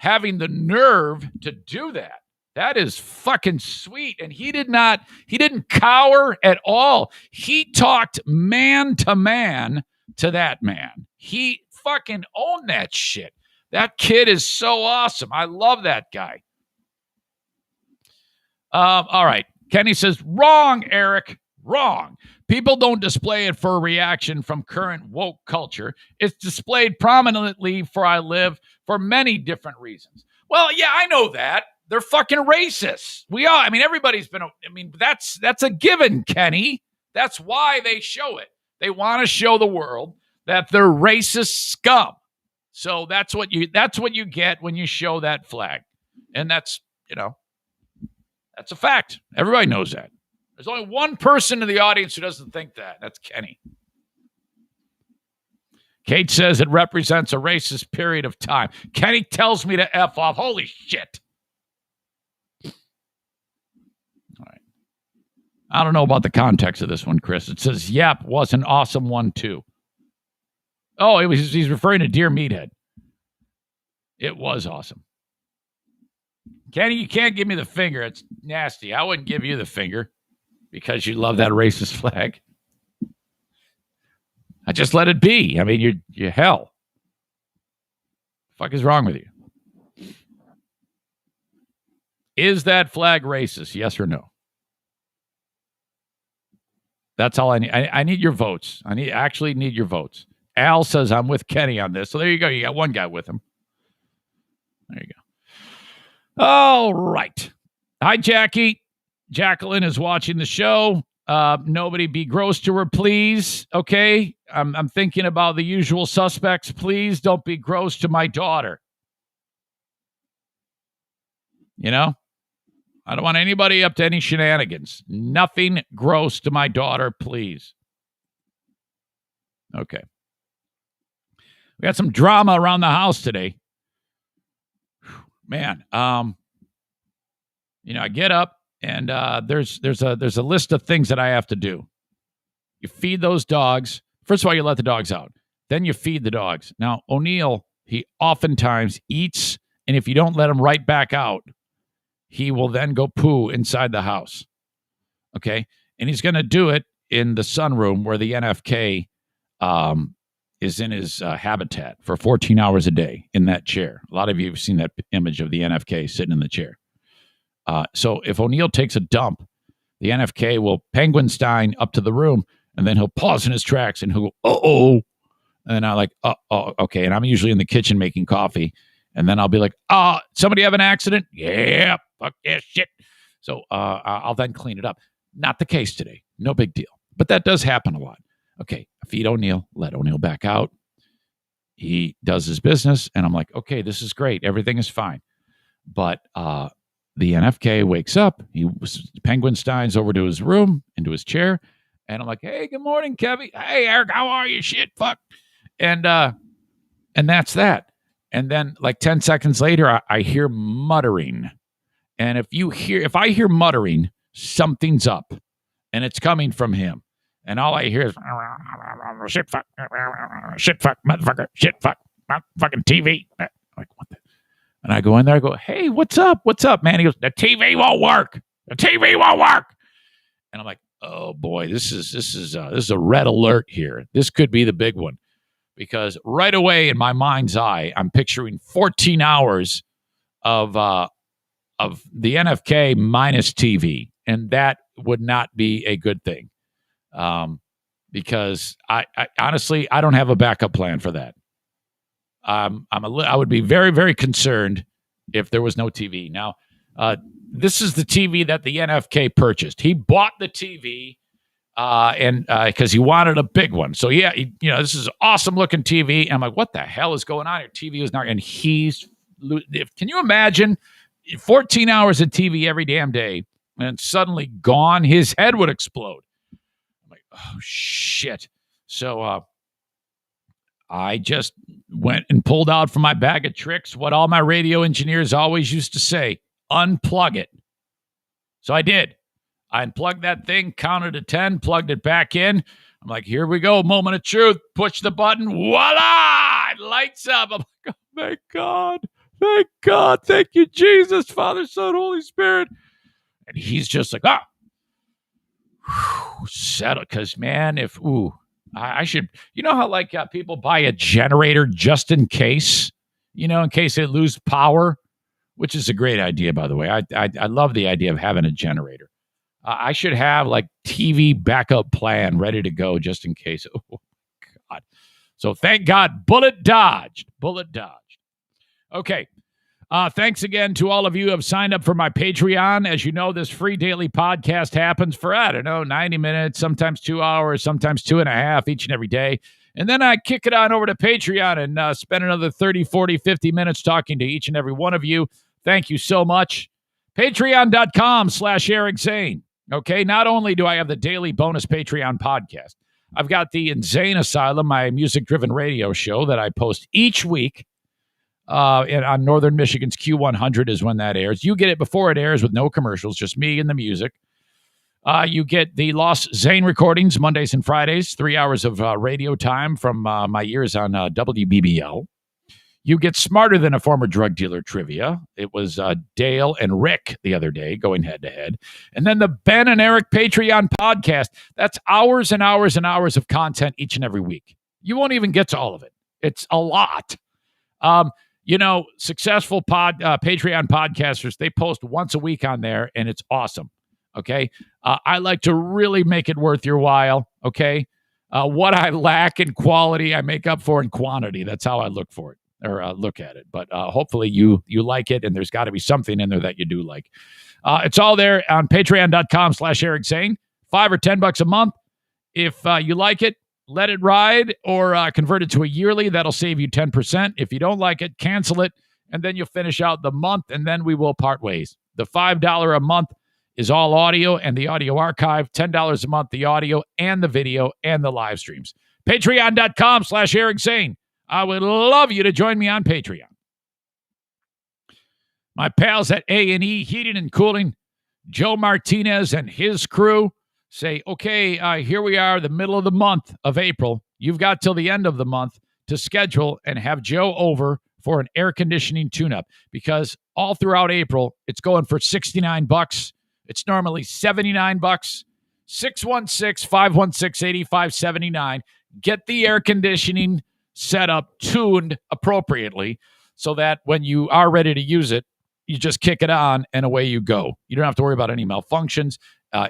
having the nerve to do that. That is fucking sweet. And he didn't cower at all. He talked man to man to that man. He fucking owned that shit. That kid is so awesome. I love that guy. All right. Kenny says, wrong, Eric. Wrong. People don't display it for a reaction from current woke culture. It's displayed prominently for I live for many different reasons. Well, yeah, I know that. They're fucking racists. We are. I mean, everybody's been, that's a given, Kenny. That's why they show it. They want to show the world that they're racist scum. So that's what you get when you show that flag. And that's a fact. Everybody knows that. There's only one person in the audience who doesn't think that. That's Kenny. Kate says it represents a racist period of time. Kenny tells me to F off. Holy shit. All right. I don't know about the context of this one, Chris. It says, yep, was an awesome one, too. Oh, he's referring to Dear Meathead. It was awesome. Kenny, you can't give me the finger. It's nasty. I wouldn't give you the finger because you love that racist flag. I just let it be. I mean, you're hell. The fuck is wrong with you? Is that flag racist? Yes or no? That's all I need. I need your votes. I actually need your votes. Al says I'm with Kenny on this. So there you go. You got one guy with him. There you go. All right. Hi, Jackie. Jacqueline is watching the show. Nobody be gross to her, please. Okay? I'm thinking about the usual suspects. Please don't be gross to my daughter. You know? I don't want anybody up to any shenanigans. Nothing gross to my daughter, please. Okay. We got some drama around the house today. Man, I get up and there's a list of things that I have to do. You feed those dogs. First of all, you let the dogs out. Then you feed the dogs. Now, O'Neill, he oftentimes eats, and if you don't let him right back out, he will then go poo inside the house. Okay? And he's going to do it in the sunroom where the NFK is in his habitat for 14 hours a day in that chair. A lot of you have seen that image of the NFK sitting in the chair. So if O'Neill takes a dump, the NFK will penguinstein up to the room, and then he'll pause in his tracks and he'll go, uh-oh. And I'm like, uh-oh, okay. And I'm usually in the kitchen making coffee. And then I'll be like, somebody have an accident? Yeah, fuck yeah, shit. So I'll then clean it up. Not the case today. No big deal. But that does happen a lot. Okay, I feed O'Neill, let O'Neill back out. He does his business, and I'm like, okay, this is great. Everything is fine. But the NFK wakes up. He penguinsteins over to his room, into his chair, and I'm like, hey, good morning, Kevy. Hey, Eric, how are you? Shit, fuck. And that's that. And then like 10 seconds later, I hear muttering. And if I hear muttering, something's up, and it's coming from him. And all I hear is shit fuck, motherfucker, shit fuck, fucking TV. I'm like, what the? And I go in there, I go, hey, what's up? What's up, man? He goes, the TV won't work. The TV won't work. And I'm like, oh boy, this is a red alert here. This could be the big one. Because right away in my mind's eye, I'm picturing 14 hours of the NFK minus TV. And that would not be a good thing. Because I honestly, I don't have a backup plan for that. I would be very, very concerned if there was no TV. Now, this is the TV that the NFK purchased. He bought the TV, and because he wanted a big one. So yeah, this is an awesome looking TV. And I'm like, what the hell is going on here? TV is not, and can you imagine 14 hours of TV every damn day and suddenly gone? His head would explode. Oh, shit. So I just went and pulled out from my bag of tricks what all my radio engineers always used to say, unplug it. So I did. I unplugged that thing, counted to 10, plugged it back in. I'm like, here we go, moment of truth. Push the button. Voila! It lights up. I'm like, oh, thank God. Thank God. Thank you, Jesus, Father, Son, Holy Spirit. And he's just like, settle, because man, I should, how like people buy a generator just in case, in case they lose power, which is a great idea, by the way. I love the idea of having a generator. I should have like TV backup plan ready to go just in case. Oh God! So thank God, bullet dodged. Okay. Thanks again to all of you who have signed up for my Patreon. As you know, this free daily podcast happens for, 90 minutes, sometimes 2 hours, sometimes 2.5 each and every day. And then I kick it on over to Patreon and spend another 30, 40, 50 minutes talking to each and every one of you. Thank you so much. Patreon.com/Eric Zane. Okay, not only do I have the daily bonus Patreon podcast, I've got the Insane Asylum, my music-driven radio show that I post each week. On Northern Michigan's Q100 is when that airs. You get it before it airs with no commercials, just me and the music. You get the Lost Zane recordings Mondays and Fridays, 3 hours of radio time from my years on WBBL. You get Smarter Than a Former Drug Dealer trivia. It was Dale and Rick the other day going head-to-head. And then the Ben and Eric Patreon podcast. That's hours and hours and hours of content each and every week. You won't even get to all of it. It's a lot. Successful Patreon podcasters, they post once a week on there, and it's awesome. Okay. I like to really make it worth your while. Okay. What I lack in quality, I make up for in quantity. That's how I look for it or look at it. But hopefully you like it, and there's got to be something in there that you do like. It's all there on patreon.com/Eric Zane, $5 or $10 a month. If you like it, let it ride or convert it to a yearly. That'll save you 10%. If you don't like it, cancel it, and then you'll finish out the month, and then we will part ways. The $5 a month is all audio and the audio archive. $10 a month, the audio and the video and the live streams. Patreon.com/Eric Zane. I would love you to join me on Patreon. My pals at A&E Heating and Cooling, Joe Martinez and his crew, say, okay, here we are, the middle of the month of April. You've got till the end of the month to schedule and have Joe over for an air conditioning tune-up, because all throughout April, it's going for $69. It's normally $79. 616-516-8579. Get the air conditioning set up, tuned appropriately, so that when you are ready to use it, you just kick it on and away you go. You don't have to worry about any malfunctions.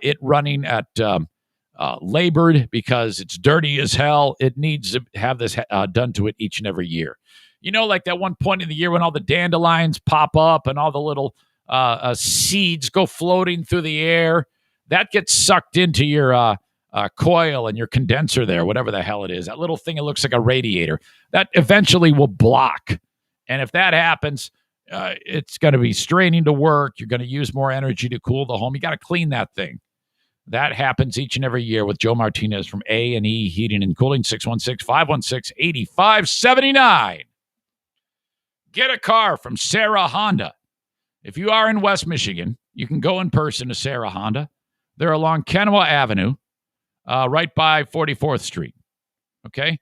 It running at labored because it's dirty as hell. It needs to have this done to it each and every year. Like that one point in the year when all the dandelions pop up and all the little seeds go floating through the air, that gets sucked into your coil and your condenser there, whatever the hell it is. That little thing, it looks like a radiator. That eventually will block. And if that happens, it's going to be straining to work. You're going to use more energy to cool the home. You got to clean that thing. That happens each and every year with Joe Martinez from A&E Heating and Cooling, 616-516-8579. Get a car from Sarah Honda. If you are in West Michigan, you can go in person to Sarah Honda. They're along Kennewa Avenue, right by 44th Street. Okay?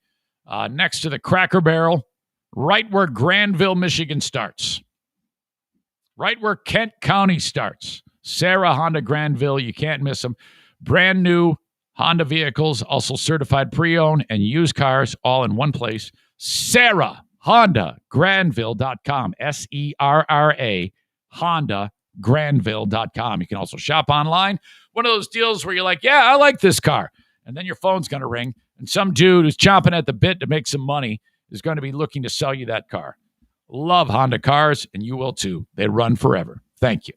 Next to the Cracker Barrel, right where Granville, Michigan starts. Right where Kent County starts. Sarah Honda Granville. You can't miss them. Brand new Honda vehicles, also certified pre-owned and used cars, all in one place. Sarah Honda Granville.com. SERRA Honda Granville.com. You can also shop online. One of those deals where you're like, yeah, I like this car. And then your phone's going to ring, and some dude who's chomping at the bit to make some money is going to be looking to sell you that car. Love Honda cars, and you will too. They run forever. Thank you.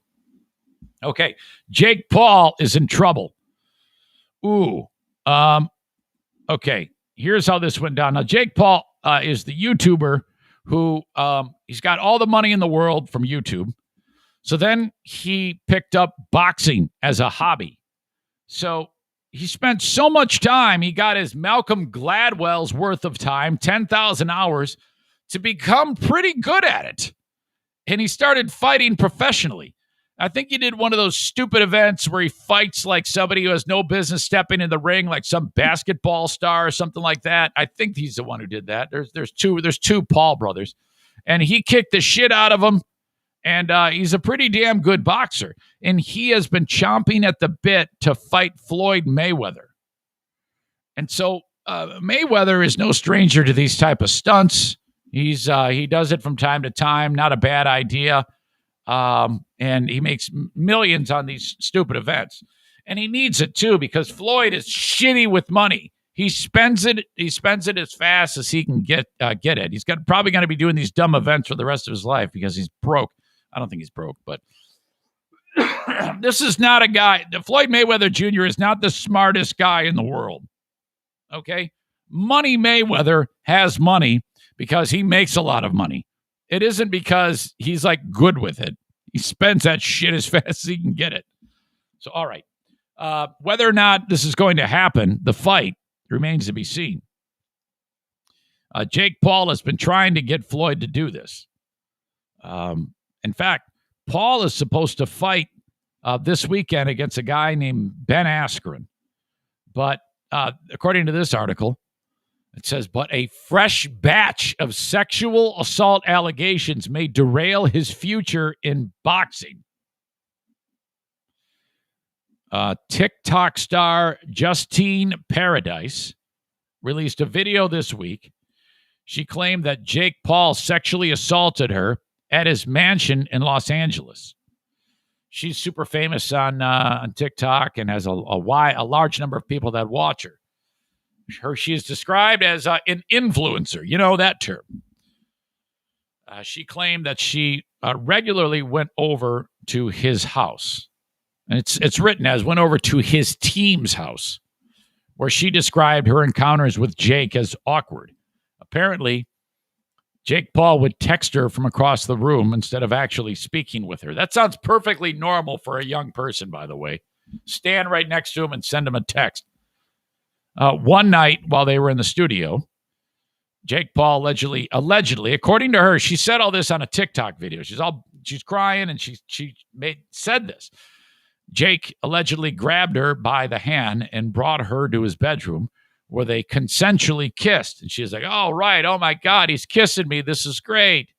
Okay, Jake Paul is in trouble. Okay, here's how this went down. Now, Jake Paul is the YouTuber who he's got all the money in the world from YouTube. So then he picked up boxing as a hobby. So he spent so much time, he got his Malcolm Gladwell's worth of time, 10,000 hours, to become pretty good at it. And he started fighting professionally. I think he did one of those stupid events where he fights like somebody who has no business stepping in the ring, like some basketball star or something like that. I think he's the one who did that. There's two Paul brothers. And he kicked the shit out of him. And he's a pretty damn good boxer. And he has been chomping at the bit to fight Floyd Mayweather. And so Mayweather is no stranger to these type of stunts. He does it from time to time. Not a bad idea. And he makes millions on these stupid events. And he needs it too, because Floyd is shitty with money. He spends it as fast as he can get it. He's probably going to be doing these dumb events for the rest of his life because he's broke. I don't think he's broke, but this is not a guy. Floyd Mayweather Jr. is not the smartest guy in the world. Okay? Money Mayweather has money because he makes a lot of money. It isn't because he's like good with it. He spends that shit as fast as he can get it. So, all right. Whether or not this is going to happen, the fight remains to be seen. Jake Paul has been trying to get Floyd to do this. In fact, Paul is supposed to fight this weekend against a guy named Ben Askren. But according to this article, it says, but a fresh batch of sexual assault allegations may derail his future in boxing. TikTok star Justine Paradise released a video this week. She claimed that Jake Paul sexually assaulted her at his mansion in Los Angeles. She's super famous on TikTok and has a large number of people that watch her. She is described as an influencer. You know that term. She claimed that she regularly went over to his house. And it's written as went over to his team's house, where she described her encounters with Jake as awkward. Apparently, Jake Paul would text her from across the room instead of actually speaking with her. That sounds perfectly normal for a young person, by the way. Stand right next to him and send him a text. One night while they were in the studio, Jake Paul allegedly, according to her, she said all this on a TikTok video. She's crying and she said this. Jake allegedly grabbed her by the hand and brought her to his bedroom where they consensually kissed. And she's like, oh, right. Oh, my God, he's kissing me. This is great.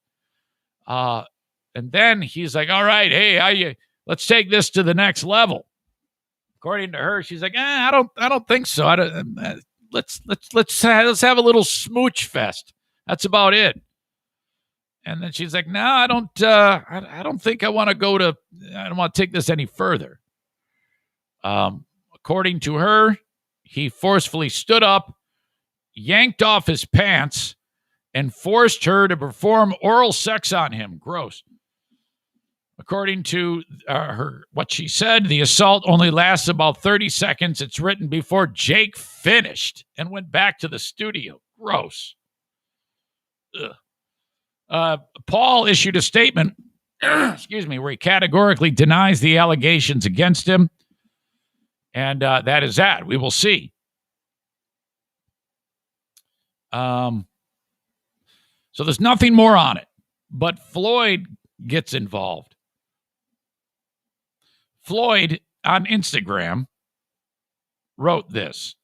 And then he's like, all right, hey, let's take this to the next level. According to her, she's like, I don't think so. Let's have a little smooch fest. That's about it. And then she's like, no, I don't think I want to take this any further. According to her, he forcefully stood up, yanked off his pants, and forced her to perform oral sex on him. Gross. According to what she said, the assault only lasts about 30 seconds. It's written before Jake finished and went back to the studio. Gross. Paul issued a statement, where he categorically denies the allegations against him. And that is that. We will see. So there's nothing more on it. But Floyd gets involved. Floyd on Instagram wrote this.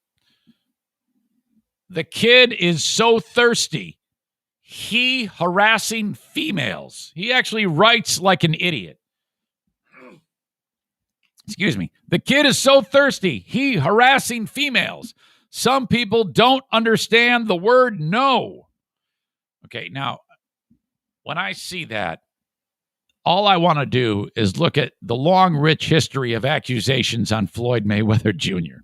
The kid is so thirsty. He harassing females. He actually writes like an idiot. The kid is so thirsty. He harassing females. Some people don't understand the word no. Okay, now, when I see that, all I want to do is look at the long, rich history of accusations on Floyd Mayweather Jr.,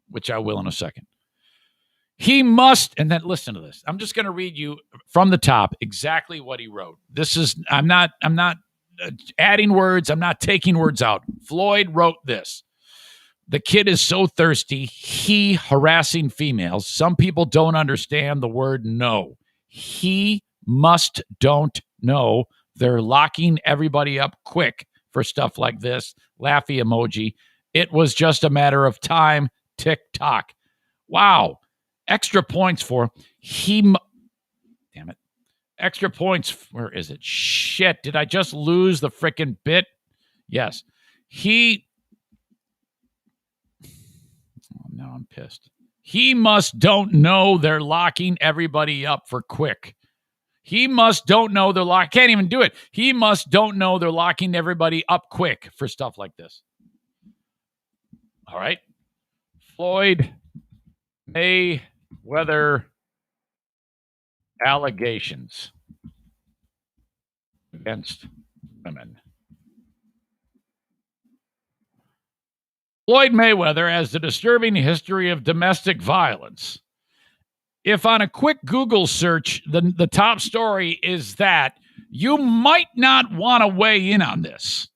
which I will in a second. He must, and then listen to this. I'm just going to read you from the top exactly what he wrote. I'm not adding words. I'm not taking words out. Floyd wrote this. The kid is so thirsty. He harassing females. Some people don't understand the word no. He must don't know. They're locking everybody up quick for stuff like this. Laughy emoji. It was just a matter of time. Tick-tock. Wow. Extra points for damn it. Extra points. Where is it? Shit. Did I just lose the frickin' bit? Yes. Now I'm pissed. He must don't know they're locking everybody up for quick. He must don't know they're can't even do it. He must don't know they're locking everybody up quick for stuff like this. All right. Floyd Mayweather allegations against women. Floyd Mayweather has a disturbing history of domestic violence. If on a quick Google search, the top story is that, you might not want to weigh in on this.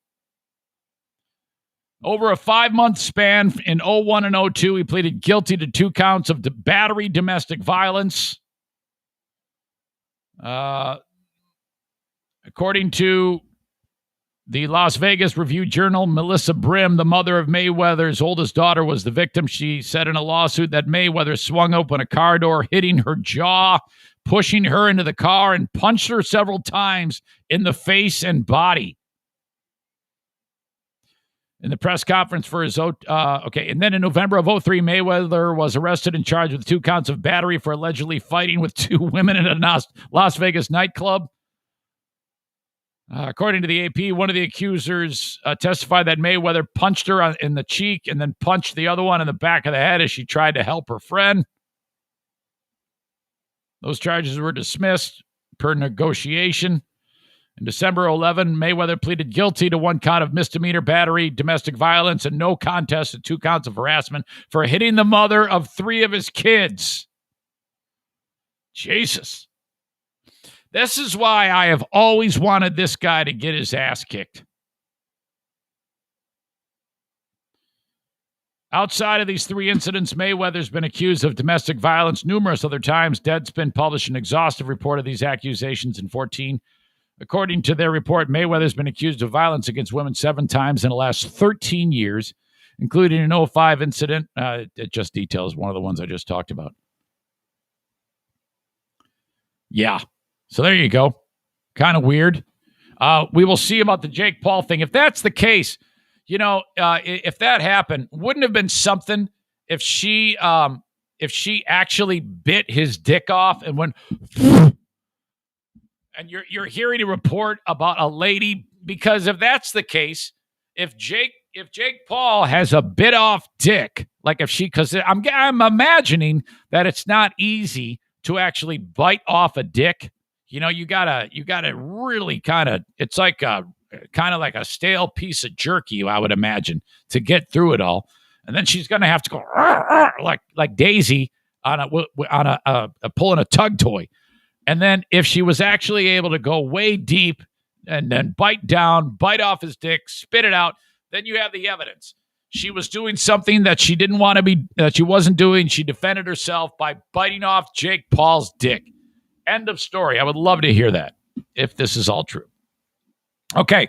Over a 5-month span in 01 and 02, he pleaded guilty to 2 counts of battery domestic violence. According to the Las Vegas Review-Journal, Melissa Brim, the mother of Mayweather's oldest daughter, was the victim. She said in a lawsuit that Mayweather swung open a car door, hitting her jaw, pushing her into the car, and punched her several times in the face and body. In the press conference for his and then in November of 03, Mayweather was arrested and charged with 2 counts of battery for allegedly fighting with 2 women in a Las Vegas nightclub. According to the AP, one of the accusers testified that Mayweather punched her in the cheek and then punched the other one in the back of the head as she tried to help her friend. Those charges were dismissed per negotiation. In December 11, Mayweather pleaded guilty to 1 count of misdemeanor battery, domestic violence, and no contest to 2 counts of harassment for hitting the mother of 3 of his kids. Jesus. This is why I have always wanted this guy to get his ass kicked. Outside of these 3 incidents, Mayweather's been accused of domestic violence numerous other times. Deadspin published an exhaustive report of these accusations in 2014. According to their report, Mayweather's been accused of violence against women 7 times in the last 13 years, including an 2005 incident. It just details one of the ones I just talked about. Yeah. So there you go. Kind of weird. We will see about the Jake Paul thing. If that's the case, if that happened, wouldn't have been something if she actually bit his dick off and went, and you're hearing a report about a lady, because if that's the case, if Jake Paul has a bit off dick, like because I'm imagining that it's not easy to actually bite off a dick. You gotta really it's like kind of like a stale piece of jerky, I would imagine, to get through it all. And then she's gonna have to go like Daisy on a pulling a tug toy. And then if she was actually able to go way deep and then bite off his dick, spit it out, then you have the evidence. She was doing something that she didn't want to be, that she wasn't doing. She defended herself by biting off Jake Paul's dick. End of story. I would love to hear that if this is all true. Okay.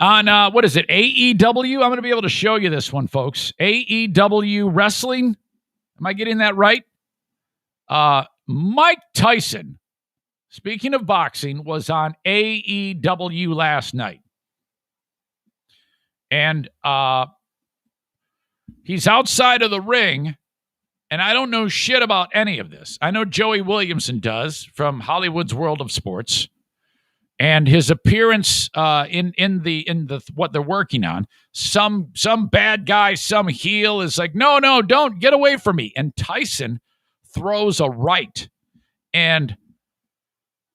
On, what is it? AEW? I'm going to be able to show you this one, folks. AEW Wrestling. Am I getting that right? Mike Tyson, speaking of boxing, was on AEW last night. And he's outside of the ring. And I don't know shit about any of this. I know Joey Williamson does from Hollywood's World of Sports, and his appearance in the what they're working on. Some bad guy, some heel is like, no, don't get away from me. And Tyson throws a right, and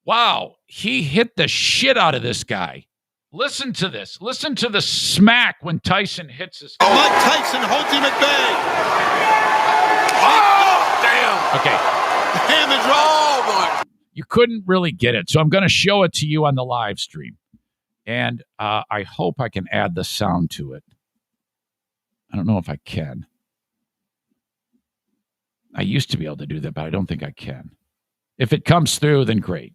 wow, he hit the shit out of this guy. Listen to this. Listen to the smack when Tyson hits this guy. Mike Tyson holds him at bay. Oh, damn. Okay. Damage. Oh, boy. You couldn't really get it, so I'm going to show it to you on the live stream. And I hope I can add the sound to it. I don't know if I can. I used to be able to do that, but I don't think I can. If it comes through, then great.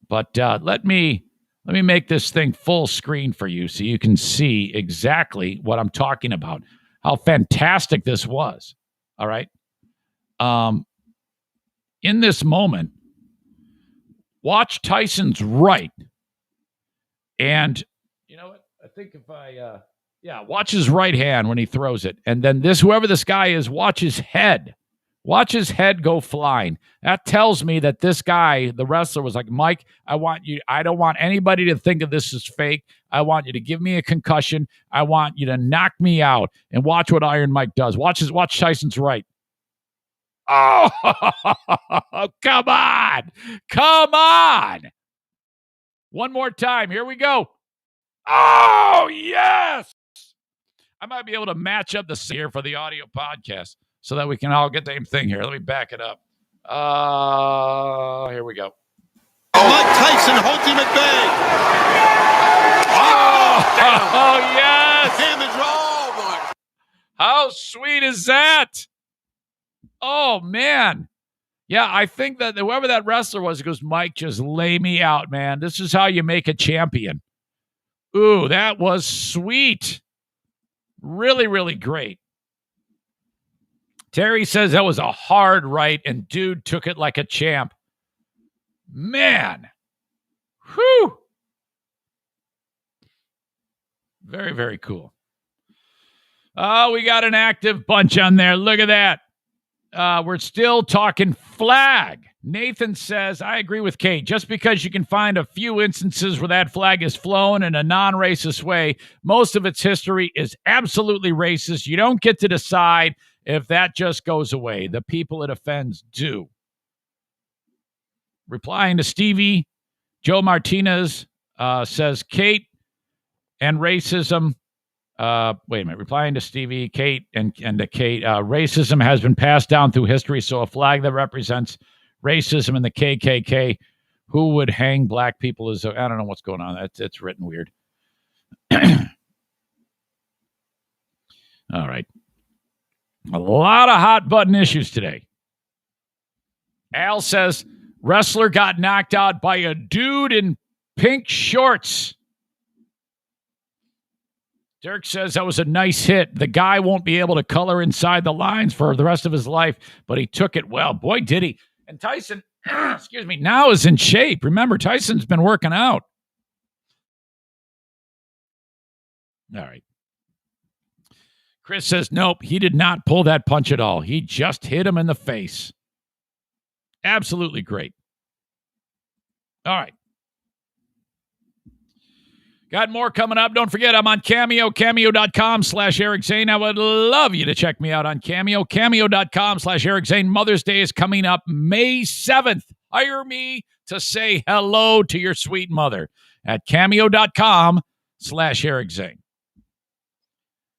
But let me make this thing full screen for you so you can see exactly what I'm talking about, how fantastic this was. All right. In this moment, watch Tyson's right. And you know what? I think if watch his right hand when he throws it. And then whoever this guy is, watch his head. Watch his head go flying. That tells me that this guy, the wrestler, was like, Mike, I don't want anybody to think of this as fake. I want you to give me a concussion. I want you to knock me out. And watch what Iron Mike does. Watch Tyson's right. Oh, come on. Come on. One more time. Here we go. Oh, yes. I might be able to match up the here for the audio podcast so that we can all get the same thing here. Let me back it up. Here we go. Mike Tyson holds him at bay. Oh, yes. Damage. Oh, How sweet is that? Oh, man. Yeah, I think that whoever that wrestler was, he goes, Mike, just lay me out, man. This is how you make a champion. Ooh, that was sweet. Really, really great. Terry says that was a hard right, and dude took it like a champ. Man. Whew. Very, very cool. Oh, we got an active bunch on there. Look at that. We're still talking flag. Nathan says, I agree with Kate. Just because you can find a few instances where that flag is flown in a non-racist way, most of its history is absolutely racist. You don't get to decide if that just goes away. The people it offends do. Replying to Stevie, Joe Martinez says, Kate and racism. Wait a minute. Replying to Stevie, Kate, and to Kate, racism has been passed down through history, so a flag that represents racism and the KKK, who would hang black people is, I don't know what's going on. It's written weird. All right. A lot of hot button issues today. Al says, wrestler got knocked out by a dude in pink shorts. Dirk says that was a nice hit. The guy won't be able to color inside the lines for the rest of his life, but he took it well. Boy, did he. And Tyson, excuse me, now is in shape. Remember, Tyson's been working out. All right. Chris says, nope, he did not pull that punch at all. He just hit him in the face. Absolutely great. All right. Got more coming up. Don't forget, I'm on Cameo, cameo.com/Eric Zane. I would love you to check me out on Cameo, cameo.com/Eric Zane. Mother's Day is coming up May 7th. Hire me to say hello to your sweet mother at cameo.com/Eric Zane.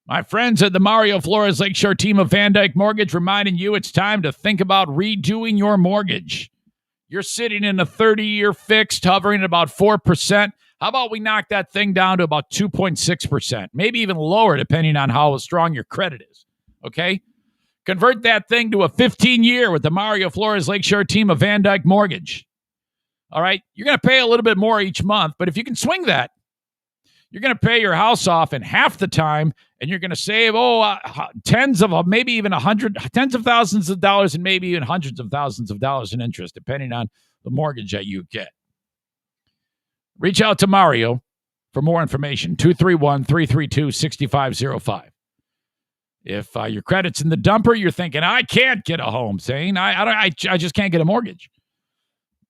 My friends at the Mario Flores Lakeshore team of Van Dyke Mortgage reminding you it's time to think about redoing your mortgage. You're sitting in a 30-year fixed hovering at about 4%. How about we knock that thing down to about 2.6%, maybe even lower depending on how strong your credit is, okay? Convert that thing to a 15-year with the Mario Flores Lakeshore team of Van Dyke Mortgage. All right? You're going to pay a little bit more each month, but if you can swing that, you're going to pay your house off in half the time, and you're going to save, tens of thousands of dollars and maybe even hundreds of thousands of dollars in interest, depending on the mortgage that you get. Reach out to Mario for more information, 231-332-6505. If your credit's in the dumper, you're thinking, I can't get a home, Zane. I just can't get a mortgage.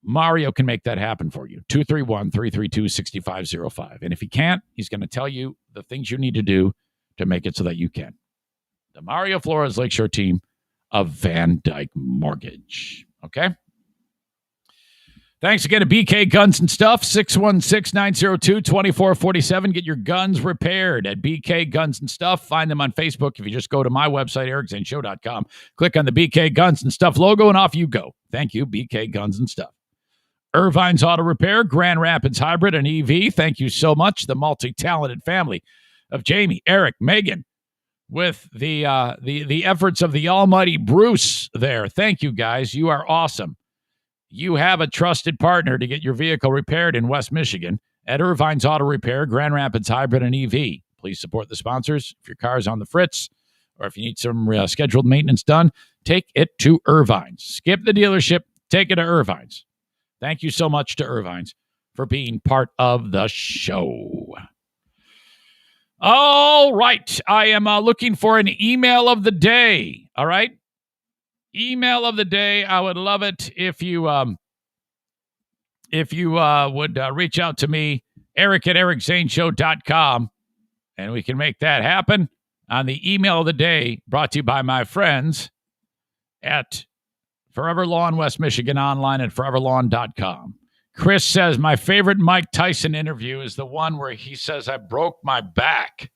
Mario can make that happen for you, 231-332-6505. And if he can't, he's going to tell you the things you need to do to make it so that you can. The Mario Flores Lakeshore team of Van Dyke Mortgage. Okay? Thanks again to BK Guns and Stuff, 616-902-2447. Get your guns repaired at BK Guns and Stuff. Find them on Facebook. If you just go to my website, ericzaneshow.com, click on the BK Guns and Stuff logo, and off you go. Thank you, BK Guns and Stuff. Irvine's Auto Repair, Grand Rapids Hybrid and EV. Thank you so much. The multi-talented family of Jamie, Eric, Megan, with the efforts of the almighty Bruce there. Thank you, guys. You are awesome. You have a trusted partner to get your vehicle repaired in West Michigan at Irvine's Auto Repair, Grand Rapids Hybrid and EV. Please support the sponsors. If your car is on the fritz or if you need some scheduled maintenance done, take it to Irvine's. Skip the dealership. Take it to Irvine's. Thank you so much to Irvine's for being part of the show. All right. I am looking for an email of the day. All right. Email of the day. I would love it if you would reach out to me, Eric at ericzaneshow.com, and we can make that happen on the email of the day brought to you by my friends at Forever Lawn West Michigan, online at foreverlawn.com. Chris says, my favorite Mike Tyson interview is the one where he says, I broke my back.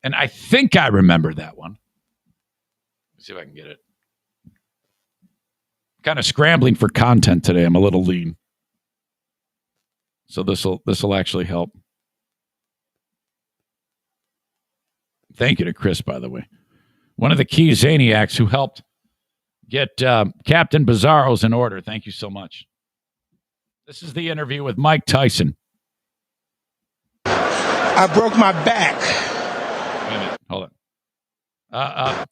And I think I remember that one. Let's see if I can get it. Kind of scrambling for content today. I'm a little lean. So this will actually help. Thank you to Chris, by the way. One of the key Zaniacs who helped get Captain Bizarro's in order. Thank you so much. This is the interview with Mike Tyson. I broke my back. Wait a minute. Hold on.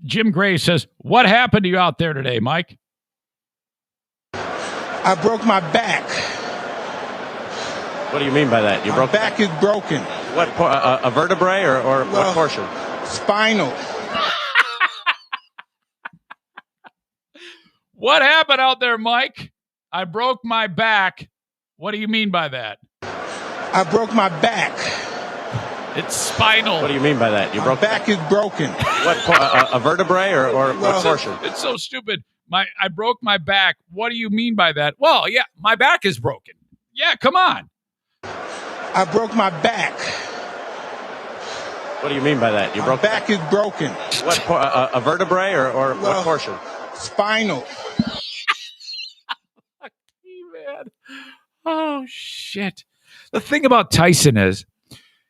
Jim Gray says, what happened to you out there today, Mike? I broke my back. What do you mean by that? You broke my back is broken. What, a vertebrae or what portion? Spinal. What happened out there, Mike? I broke my back. What do you mean by that? I broke my back. It's spinal. What do you mean by that? My back is broken. What, a vertebrae or what portion? It's so stupid. I broke my back. What do you mean by that? Well, yeah, my back is broken. Yeah, come on. I broke my back. What do you mean by that? My back is broken. What, a vertebrae or what portion? Spinal. Man. Oh, shit. The thing about Tyson is,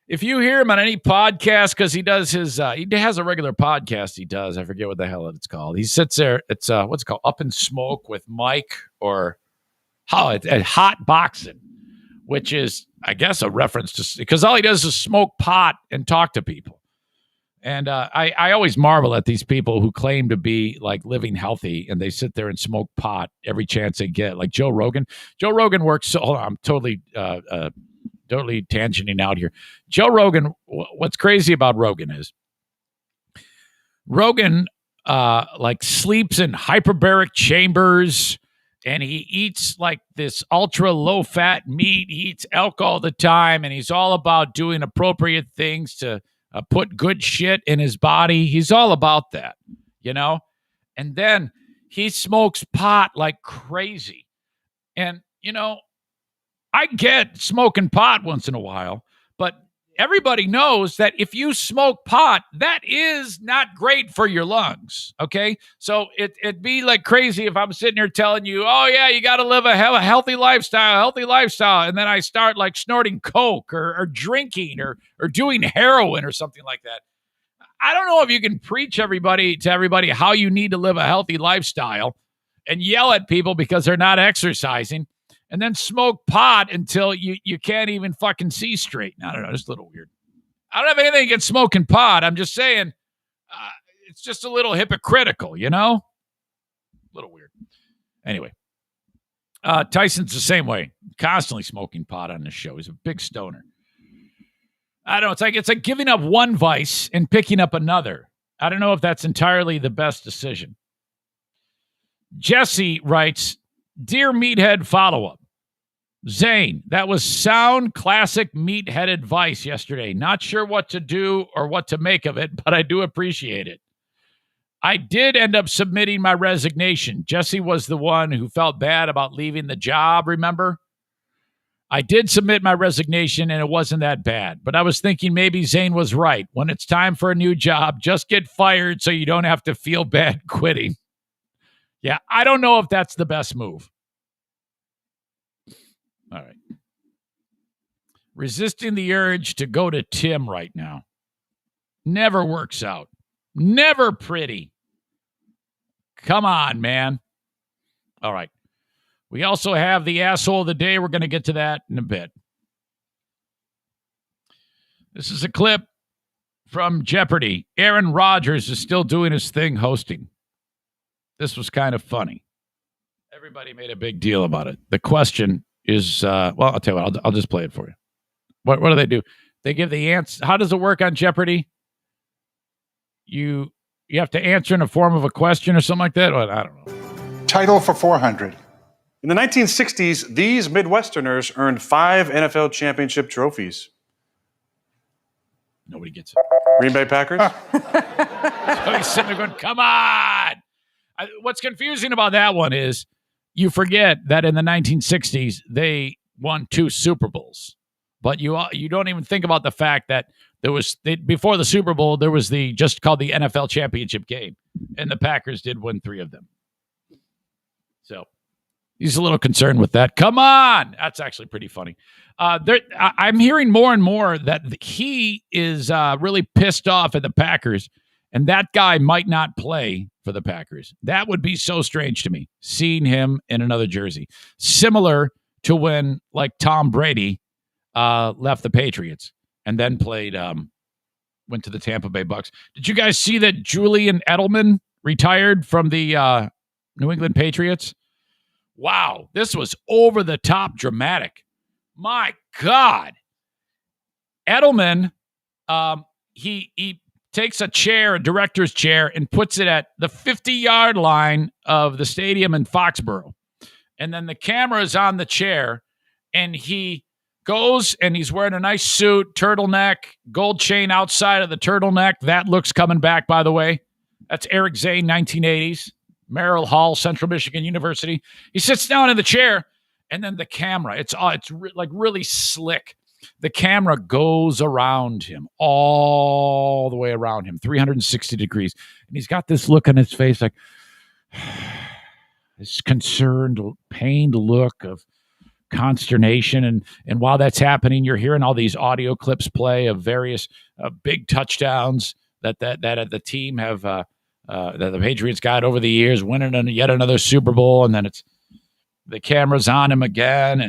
if you hear him on any podcast, because he does his, he has a regular podcast he does. I forget what the hell it's called. He sits there. It's, what's it called? Up in Smoke with Mike or Hot Boxing, which is, I guess, a reference to, because all he does is smoke pot and talk to people. And I always marvel at these people who claim to be like living healthy and they sit there and smoke pot every chance they get. Like Joe Rogan. Joe Rogan works. So, hold on, I'm totally tangenting out here. Joe Rogan, what's crazy about Rogan is Rogan like sleeps in hyperbaric chambers and he eats like this ultra low fat meat. He eats elk all the time and he's all about doing appropriate things to put good shit in his body. He's all about that, you know? And then he smokes pot like crazy. And, you know, I get smoking pot once in a while, but everybody knows that if you smoke pot, that is not great for your lungs, okay? So it'd be like crazy if I'm sitting here telling you, oh, yeah, you got to live a healthy lifestyle, and then I start like snorting coke or drinking or doing heroin or something like that. I don't know if you can preach to everybody how you need to live a healthy lifestyle and yell at people because they're not exercising, and then smoke pot until you can't even fucking see straight. I don't know. It's a little weird. I don't have anything against smoking pot. I'm just saying it's just a little hypocritical, you know? A little weird. Anyway, Tyson's the same way. Constantly smoking pot on this show. He's a big stoner. I don't know. It's like giving up one vice and picking up another. I don't know if that's entirely the best decision. Jesse writes, Dear Meathead follow-up. Zane, that was sound classic meathead advice yesterday. Not sure what to do or what to make of it, but I do appreciate it. I did end up submitting my resignation. Jesse was the one who felt bad about leaving the job, remember? I did submit my resignation and it wasn't that bad, but I was thinking maybe Zane was right. When it's time for a new job, just get fired so you don't have to feel bad quitting. Yeah, I don't know if that's the best move. All right. Resisting the urge to go to Tim right now. Never works out. Never pretty. Come on, man. All right. We also have the asshole of the day. We're going to get to that in a bit. This is a clip from Jeopardy. Aaron Rodgers is still doing his thing hosting. This was kind of funny. Everybody made a big deal about it. The question is, well, I'll tell you what, I'll just play it for you. What do they do? They give the answer. How does it work on Jeopardy? You have to answer in the form of a question or something like that? Well, I don't know. Title for 400. In the 1960s, these Midwesterners earned 5 NFL championship trophies. Nobody gets it. Green Bay Packers? So he's sitting there going, come on. What's confusing about that one is you forget that in the 1960s, they won 2 Super Bowls. But you don't even think about the fact that before the Super Bowl, there was just called the NFL championship game. And the Packers did win 3 of them. So he's a little concerned with that. Come on. That's actually pretty funny. I'm hearing more and more that he is really pissed off at the Packers. And that guy might not play for the Packers. That would be so strange to me, seeing him in another jersey. Similar to when, like, Tom Brady left the Patriots and then went to the Tampa Bay Bucks. Did you guys see that Julian Edelman retired from the New England Patriots? Wow, this was over-the-top dramatic. My God. Edelman, he takes a chair, a director's chair, and puts it at the 50-yard line of the stadium in Foxborough. And then the camera is on the chair, and he goes, and he's wearing a nice suit, turtleneck, gold chain outside of the turtleneck. That looks coming back, by the way. That's Eric Zane, 1980s. Merrill Hall, Central Michigan University. He sits down in the chair, and then the camera, it's like really slick. The camera goes around him, all the way around him, 360 degrees. And he's got this look on his face, like this concerned, pained look of consternation. And while that's happening, you're hearing all these audio clips play of various big touchdowns that the team have, that the Patriots got over the years, winning yet another Super Bowl. And then the camera's on him again,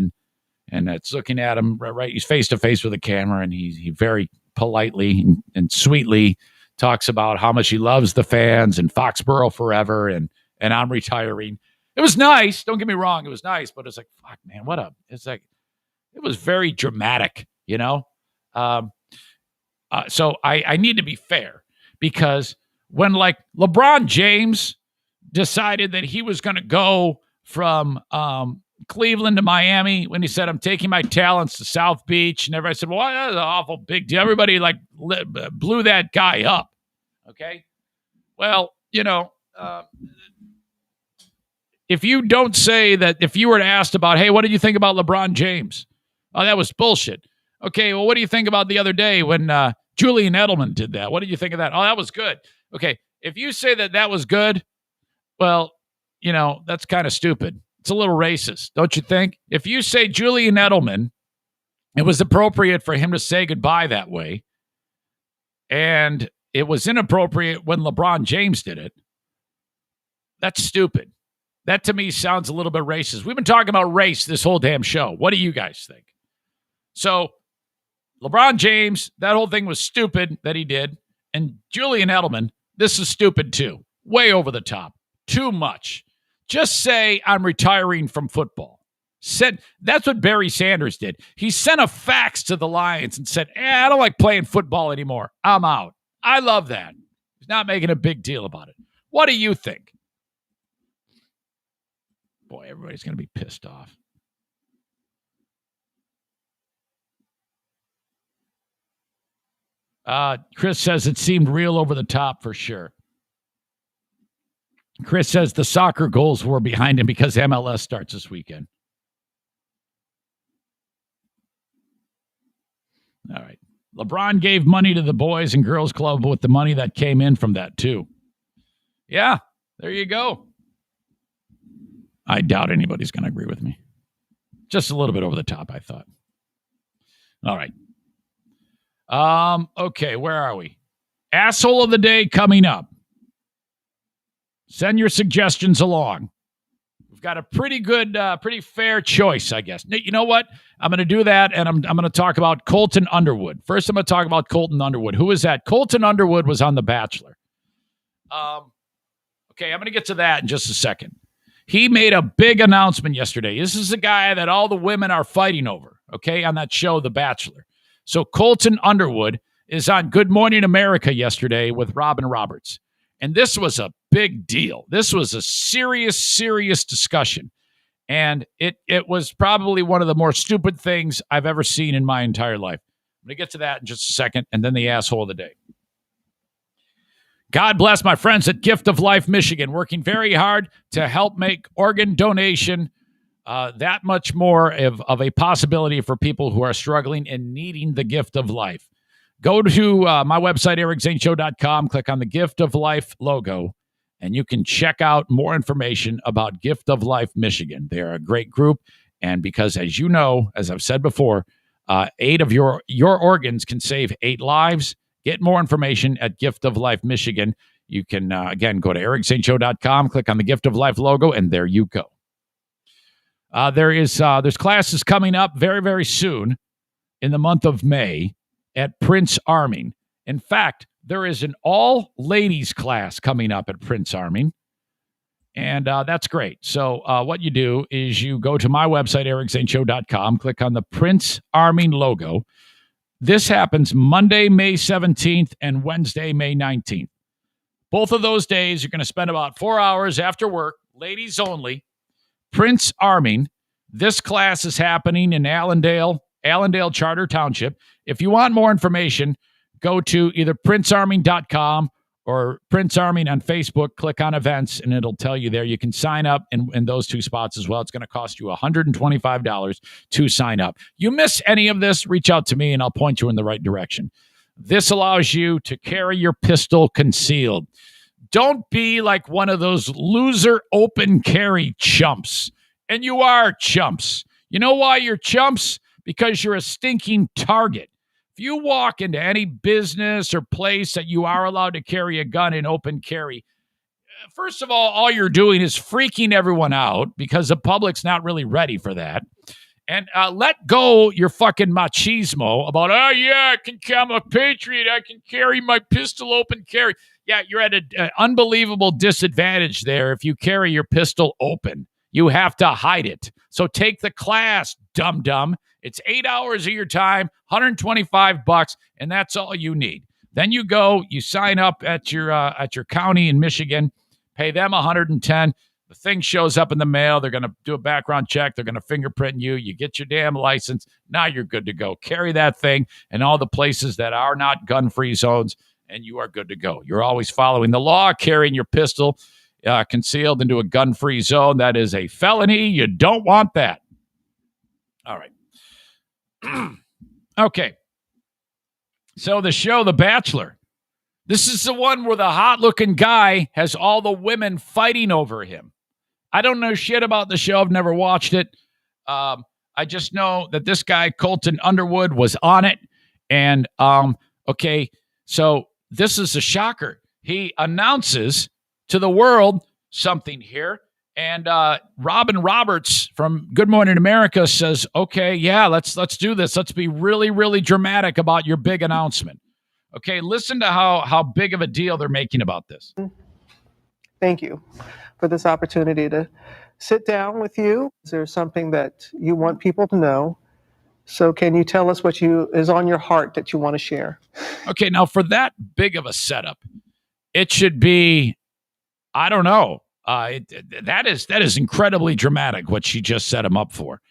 and it's looking at him right. He's face to face with the camera, and he very politely and sweetly talks about how much he loves the fans and Foxborough forever, and I'm retiring. It was nice. Don't get me wrong. It was nice, but it's like, fuck, man, it was very dramatic, you know? So I need to be fair, because when, like, LeBron James decided that he was going to go from Cleveland to Miami, when he said, I'm taking my talents to South Beach, and everybody said, well, that's an awful big deal. Everybody blew that guy up. Okay. Well, you know, if you don't say that, if you were asked about, hey, what did you think about LeBron James? Oh, that was bullshit. Okay. Well, what do you think about the other day when Julian Edelman did that? What did you think of that? Oh, that was good. Okay. If you say that was good, well, you know, that's kind of stupid. It's a little racist, don't you think? If you say Julian Edelman, it was appropriate for him to say goodbye that way, and it was inappropriate when LeBron James did it, that's stupid. That, to me, sounds a little bit racist. We've been talking about race this whole damn show. What do you guys think? So, LeBron James, that whole thing was stupid that he did, and Julian Edelman, this is stupid too. Way over the top. Too much. Just say, I'm retiring from football. That's what Barry Sanders did. He sent a fax to the Lions and said, I don't like playing football anymore. I'm out. I love that. He's not making a big deal about it. What do you think? Boy, everybody's going to be pissed off. Chris says it seemed real over the top for sure. Chris says the soccer goals were behind him because MLS starts this weekend. All right. LeBron gave money to the Boys and Girls Club with the money that came in from that, too. Yeah, there you go. I doubt anybody's going to agree with me. Just a little bit over the top, I thought. All right. Okay, where are we? Asshole of the day coming up. Send your suggestions along. We've got a pretty good, pretty fair choice, I guess. You know what? I'm going to do that, and I'm going to talk about Colton Underwood. First, I'm going to talk about Colton Underwood. Who is that? Colton Underwood was on The Bachelor. Okay, I'm going to get to that in just a second. He made a big announcement yesterday. This is a guy that all the women are fighting over, okay, on that show, The Bachelor. So Colton Underwood is on Good Morning America yesterday with Robin Roberts. And this was a big deal. This was a serious discussion. And it was probably one of the more stupid things I've ever seen in my entire life. I'm going to get to that in just a second, and then the asshole of the day. God bless my friends at Gift of Life Michigan, working very hard to help make organ donation that much more of a possibility for people who are struggling and needing the gift of life. Go to my website, ericzaneshow.com, click on the Gift of Life logo, and you can check out more information about Gift of Life Michigan. They're a great group, and because, as you know, as I've said before, 8 of your organs can save 8 lives. Get more information at Gift of Life Michigan. You can, again, go to ericzaneshow.com, click on the Gift of Life logo, and there you go. There's classes coming up very, very soon in the month of May at Prince Arming. In fact, there is an all-ladies class coming up at Prince Arming, and that's great. So what you do is you go to my website, ericzaneshow.com, click on the Prince Arming logo. This happens Monday, May 17th, and Wednesday, May 19th. Both of those days, you're going to spend about 4 hours after work, ladies only, Prince Arming. This class is happening in Allendale Charter Township. If you want more information, go to either princearming.com or Prince Arming on Facebook. Click on events, and it'll tell you there. You can sign up in those two spots as well. It's going to cost you $125 to sign up. You miss any of this, reach out to me, and I'll point you in the right direction. This allows you to carry your pistol concealed. Don't be like one of those loser open carry chumps. And you are chumps. You know why you're chumps? Because you're a stinking target. If you walk into any business or place that you are allowed to carry a gun in open carry, first of all you're doing is freaking everyone out because the public's not really ready for that. And let go your fucking machismo about, I'm a patriot. I can carry my pistol open carry. Yeah, you're at an unbelievable disadvantage there if you carry your pistol open. You have to hide it. So take the class, dum-dum. It's 8 hours of your time, $125, and that's all you need. Then you go, you sign up at your county in Michigan, pay them $110. The thing shows up in the mail. They're going to do a background check. They're going to fingerprint you. You get your damn license. Now you're good to go. Carry that thing in all the places that are not gun-free zones, and you are good to go. You're always following the law, carrying your pistol concealed into a gun-free zone. That is a felony. You don't want that. All right. Okay. So the show, The Bachelor. This is the one where the hot-looking guy has all the women fighting over him. I don't know shit about the show. I've never watched it. I just know that this guy, Colton Underwood, was on it. And, okay, so this is a shocker. He announces to the world something here. And Robin Roberts from Good Morning America says, okay, yeah, let's do this. Let's be really, really dramatic about your big announcement. Okay, listen to how big of a deal they're making about this. Thank you for this opportunity to sit down with you. Is there something that you want people to know? So can you tell us what is on your heart that you want to share? Okay, now for that big of a setup, it should be, I don't know. That is incredibly dramatic what she just set him up for.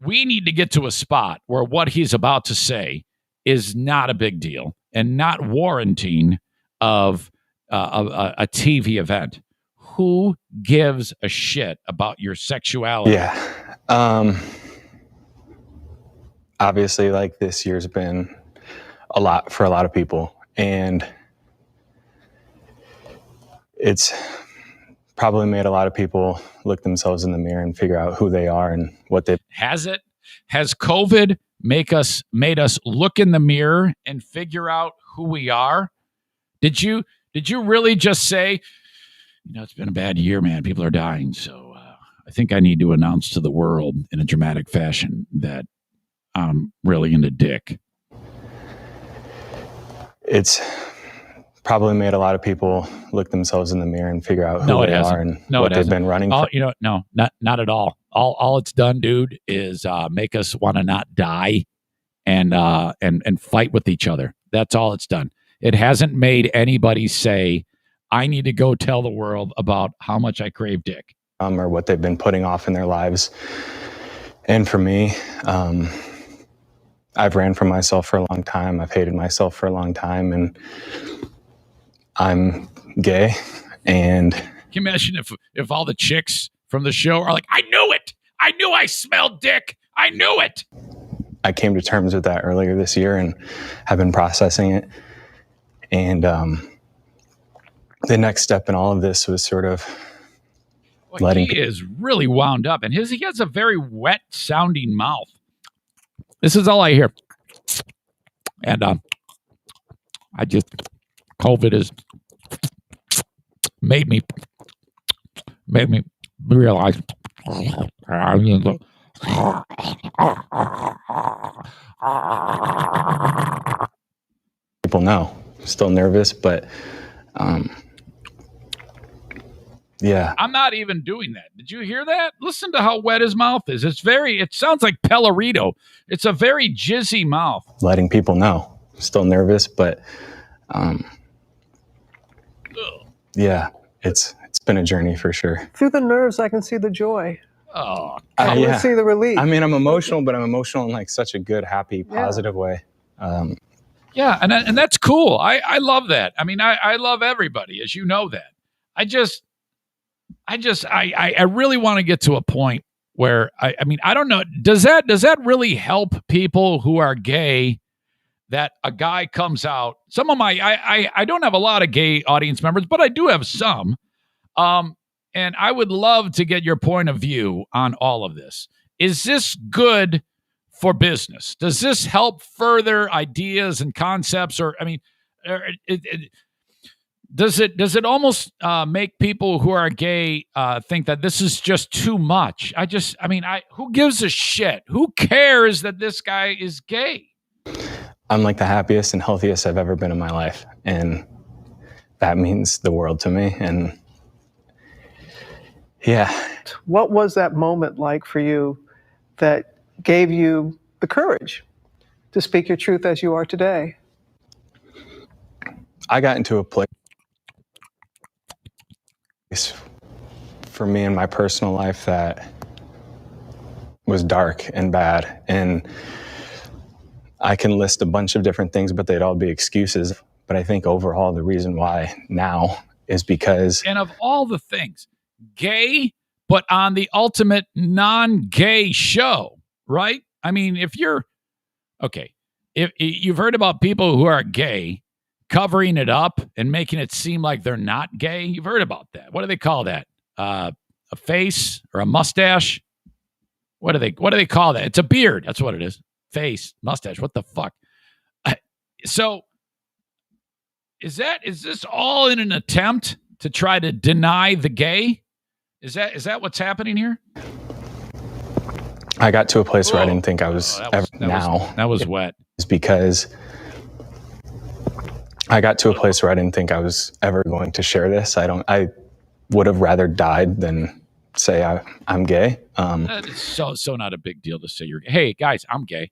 We need to get to a spot where what he's about to say is not a big deal and not warranting of a TV event. Who gives a shit about your sexuality? Yeah. Obviously, like, this year's been a lot for a lot of people, and it's probably made a lot of people look themselves in the mirror and figure out who they are and what they... Has it? Has COVID made us look in the mirror and figure out who we are? Did you really just say, it's been a bad year, man. People are dying. So I think I need to announce to the world in a dramatic fashion that I'm really into dick. It's probably made a lot of people look themselves in the mirror and figure out who they are and what they've been running for. No, not at all. All it's done, dude, is make us want to not die and fight with each other. That's all it's done. It hasn't made anybody say, I need to go tell the world about how much I crave dick. Or what they've been putting off in their lives. And for me, I've ran from myself for a long time. I've hated myself for a long time, and I'm gay. And can you imagine if all the chicks from the show are like, I knew it. I knew I smelled dick. I knew it. I came to terms with that earlier this year and have been processing it. And the next step in all of this was sort of he is really wound up, and he has a very wet sounding mouth. This is all I hear. And COVID has made me realize. People know. Still nervous, but yeah. I'm not even doing that. Did you hear that? Listen to how wet his mouth is. It sounds like Pellerito. It's a very jizzy mouth. Letting people know. Still nervous, but yeah, it's been a journey for sure. Through the nerves, I can see the joy. Oh, I can see the relief. I mean, I'm emotional, but I'm emotional in like such a good, happy, positive way. Yeah, and that's cool. I love that. I mean, I love everybody, as you know that. I really want to get to a point where I mean, I don't know. Does that really help people who are gay that a guy comes out? Some of I don't have a lot of gay audience members, but I do have some. And I would love to get your point of view on all of this. Is this good for business? Does this help further ideas and concepts? Or, I mean, does it almost make people who are gay think that this is just too much? Who gives a shit? Who cares that this guy is gay? I'm like the happiest and healthiest I've ever been in my life. And that means the world to me. And yeah. What was that moment like for you that gave you the courage to speak your truth as you are today? I got into a place for me in my personal life that was dark and bad. And I can list a bunch of different things, but they'd all be excuses. But I think overall the reason why now is because... And of all the things, gay, but on the ultimate non-gay show, right? I mean, if you've heard about people who are gay covering it up and making it seem like they're not gay, you've heard about that. What do they call that? A face or a mustache? What do they call that? It's a beard. That's what it is. Face, mustache. What the fuck? So is this all in an attempt to try to deny the gay? Is that what's happening here? I got to a place where I didn't think I was that was wet. It's because I got to a place where I didn't think I was ever going to share this. I would have rather died than say I'm gay. That is so not a big deal to say you're gay. Hey guys, I'm gay.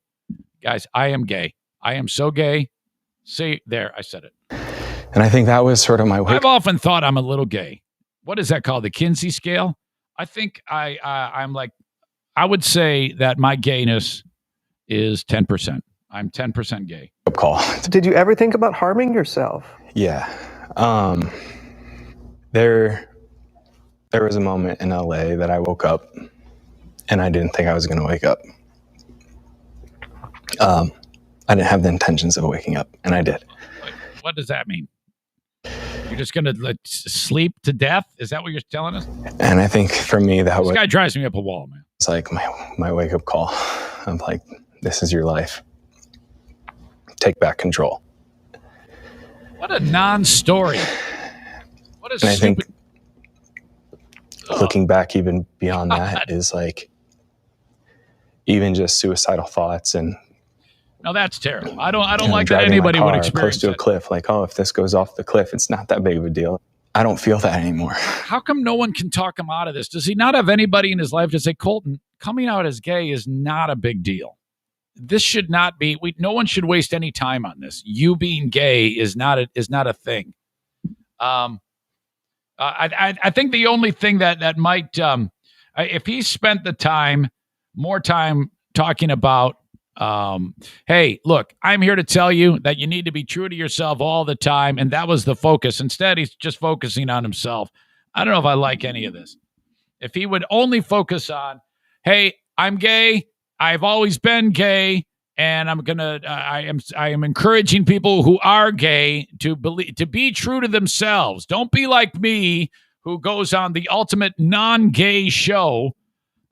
Guys, I am gay. I am so gay. See there, I said it. And I think that was sort of my I've often thought I'm a little gay. What is that called? The Kinsey scale? I think I'm like, I would say that my gayness is 10%. I'm 10% gay. Call. Did you ever think about harming yourself? Yeah. There was a moment in LA that I woke up and I didn't think I was going to wake up. I didn't have the intentions of waking up, and I did. What does that mean? You're just going to sleep to death? Is that what you're telling us? And I think for me, this guy drives me up a wall, man. It's like my wake-up call. I'm like, this is your life. Take back control. What a non-story. What a and I stupid... think looking back even beyond that is like even just suicidal thoughts and... No, that's terrible. I don't like that anybody would experience close to a cliff. Like, oh, if this goes off the cliff, it's not that big of a deal. I don't feel that anymore. How come no one can talk him out of this? Does he not have anybody in his life to say, Colton, coming out as gay is not a big deal. This should not be. No one should waste any time on this. You being gay is not a thing. I think the only thing that might, if he spent more time talking about, hey, look, I'm here to tell you that you need to be true to yourself all the time. And that was the focus. Instead, he's just focusing on himself. I don't know if I like any of this. If he would only focus on, hey, I'm gay. I've always been gay. And I am encouraging people who are gay to be true to themselves. Don't be like me, who goes on the ultimate non-gay show,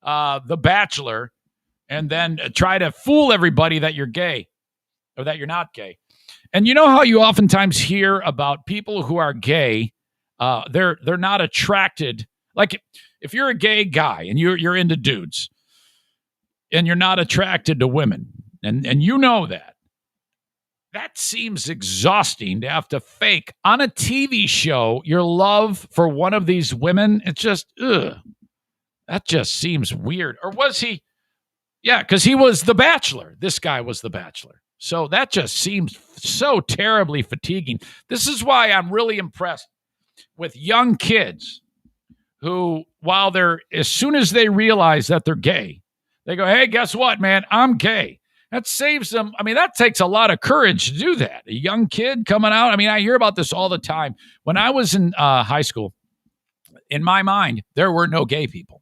The Bachelor, and then try to fool everybody that you're gay. or that you're not gay. And you know how you oftentimes hear about people who are gay, they're not attracted. Like if you're a gay guy and you're into dudes and you're not attracted to women, and you know that seems exhausting to have to fake on a TV show your love for one of these women. It's just, that just seems weird. Or was he? Yeah, because he was the Bachelor. This guy was the Bachelor. So that just seems so terribly fatiguing. This is why I'm really impressed with young kids who, as soon as they realize that they're gay, they go, hey, guess what, man? I'm gay. That saves them. I mean, that takes a lot of courage to do that. A young kid coming out. I mean, I hear about this all the time. When I was in high school, in my mind, there were no gay people.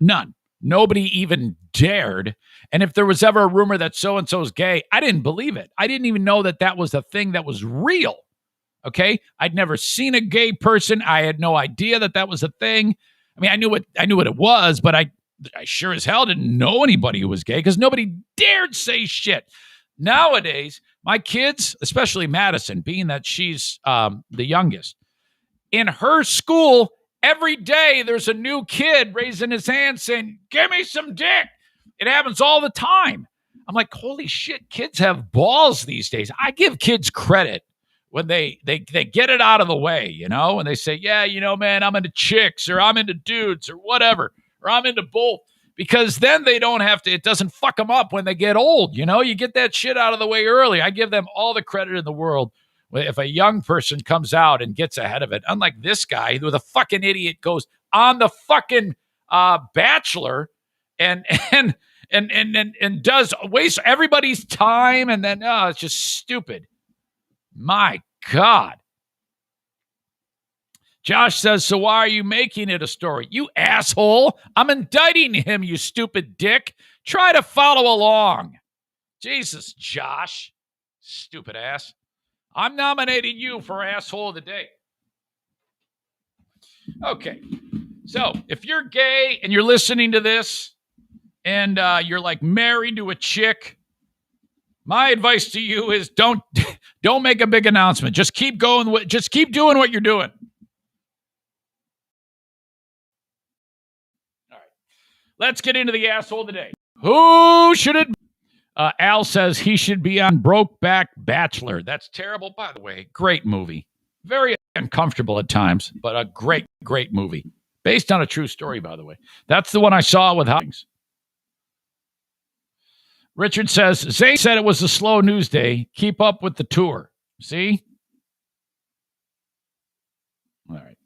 None. Nobody even dared. And if there was ever a rumor that so-and-so's gay, I didn't believe it. I didn't even know that was a thing that was real. Okay? I'd never seen a gay person. I had no idea that was a thing. I mean, I knew what it was, but I sure as hell didn't know anybody who was gay because nobody dared say shit. Nowadays, my kids, especially Madison, being that she's the youngest, in her school, every day there's a new kid raising his hand saying, give me some dick. It happens all the time. I'm like, holy shit, kids have balls these days. I give kids credit when they get it out of the way, you know, and they say, yeah, you know, man, I'm into chicks or I'm into dudes or whatever, or I'm into both, because then they don't have to, it doesn't fuck them up when they get old. You know, you get that shit out of the way early. I give them all the credit in the world if a young person comes out and gets ahead of it, unlike this guy who the fucking idiot goes on the fucking Bachelor and does waste everybody's time, and then it's just stupid. My God. Josh says, so why are you making it a story? You asshole. I'm indicting him, you stupid dick. Try to follow along. Jesus, Josh. Stupid ass. I'm nominating you for asshole of the day. Okay. So if you're gay and you're listening to this and you're like married to a chick, my advice to you is don't make a big announcement. Just keep going. Just keep doing what you're doing. All right. Let's get into the asshole of the day. Who should it be? Al says he should be on Brokeback Bachelor. That's terrible, by the way. Great movie. Very uncomfortable at times, but a great, great movie. Based on a true story, by the way. That's the one I saw with Hawkins. Richard says, Zane said it was a slow news day. Keep up with the tour. See? All right.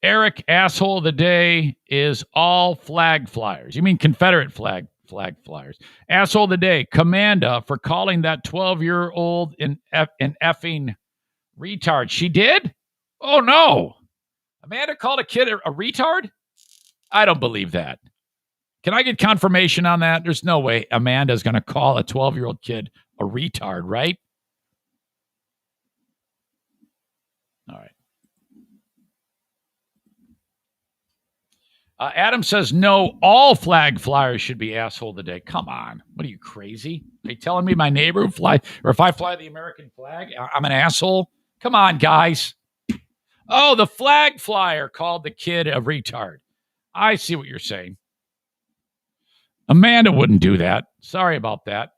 Eric, asshole of the day is all flag flyers. You mean Confederate flag flyers. Asshole of the day, Commanda for calling that 12-year-old an effing retard. She did? Oh, no. Amanda called a kid a retard? I don't believe that. Can I get confirmation on that? There's no way Amanda's going to call a 12-year-old kid a retard, right? All right. Adam says, no, all flag flyers should be asshole today. Come on. What are you, crazy? Are you telling me my neighbor who fly, or if I fly the American flag, I'm an asshole? Come on, guys. Oh, the flag flyer called the kid a retard. I see what you're saying. Amanda wouldn't do that. Sorry about that.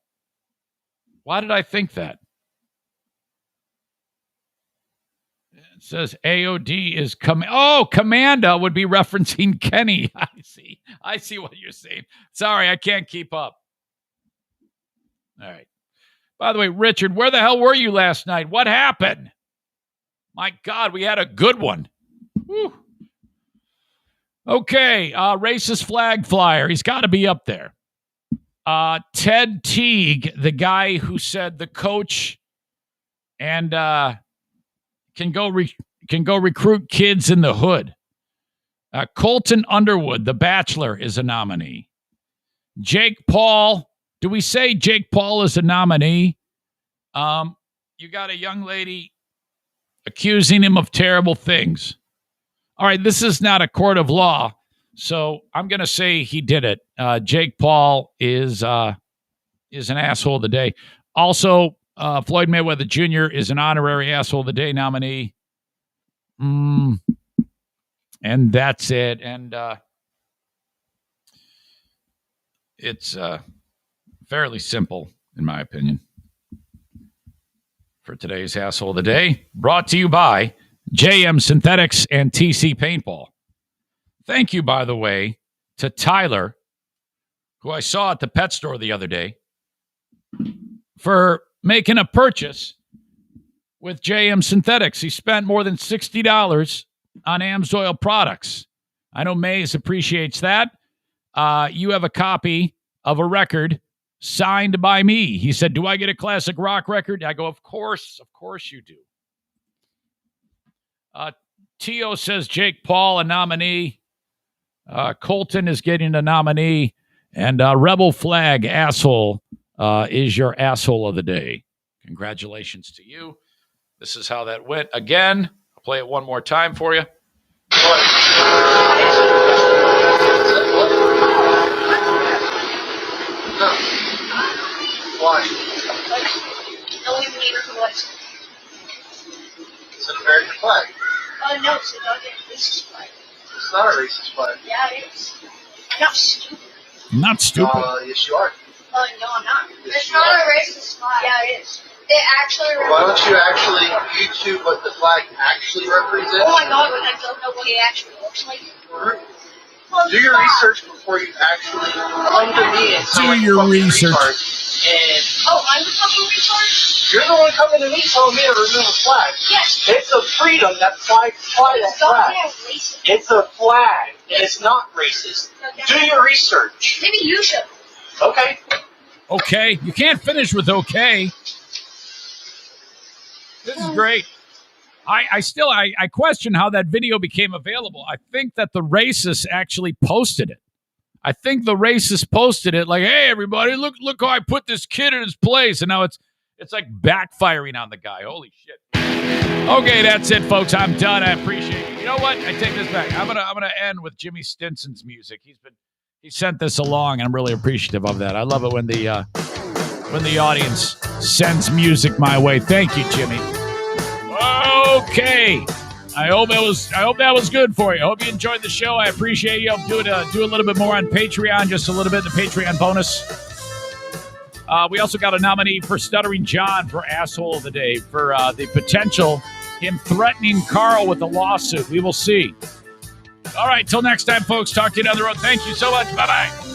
Why did I think that? It says AOD is Commanda would be referencing Kenny. I see what you're saying. Sorry, I can't keep up. All right. By the way, Richard, where the hell were you last night? What happened? My God, we had a good one. Whew. Okay, racist flag flyer. He's got to be up there. Ted Teague, the guy who said the coach and can go recruit kids in the hood. Colton Underwood, the Bachelor, is a nominee. Jake Paul. Do we say Jake Paul is a nominee? You got a young lady accusing him of terrible things. All right, this is not a court of law, so I'm going to say he did it. Jake Paul is an asshole today. Also, Floyd Mayweather Jr. is an honorary Asshole of the Day nominee. And that's it. And it's fairly simple, in my opinion, for today's Asshole of the Day. Brought to you by JM Synthetics and TC Paintball. Thank you, by the way, to Tyler, who I saw at the pet store the other day, for making a purchase with JM Synthetics. He spent more than $60 on AMSOIL products. I know Maze appreciates that. You have a copy of a record signed by me. He said, do I get a classic rock record? I go, of course you do. Tio says Jake Paul, a nominee. Colton is getting a nominee. And Rebel Flag Asshole is your Asshole of the Day. Congratulations to you. This is how that went. Again, I'll play it one more time for you. Why? No one leader who was. It's an American flag. No, it's not a racist flag. It's not a racist flag. Yeah, it is. I'm not stupid. Not stupid. Yes, you are. No, I'm not. Yes, It's you not are. a racist flag. Yeah, it is. It actually Why don't you actually YouTube what the flag actually represents? Oh my god, when I don't know what it actually looks like. Do your research before you actually come to me and Do your research. And I'm the fucking retard? you're the one coming to me telling me to remove a flag. Yes. It's a freedom that fly that flag. Racist. It's a flag, and it's not racist. Do your research. Maybe you should. Okay. Okay. You can't finish with okay. This is great. I question how that video became available. I think that the racist actually posted it. I think the racist posted it like, hey, everybody, look how I put this kid in his place. And now it's like backfiring on the guy. Holy shit. Okay, that's it, folks. I'm done. I appreciate it. You know what? I take this back. I'm gonna end with Jimmy Stinson's music. He sent this along, and I'm really appreciative of that. I love it when the audience sends music my way. Thank you, Jimmy. Okay. I hope that was good for you. I hope you enjoyed the show. I appreciate you. I'll do a little bit more on Patreon, just a little bit, the Patreon bonus. We also got a nominee for Stuttering John for Asshole of the Day for the potential him threatening Carl with a lawsuit. We will see. All right, till next time, folks. Talk to you down the road. Thank you so much. Bye-bye.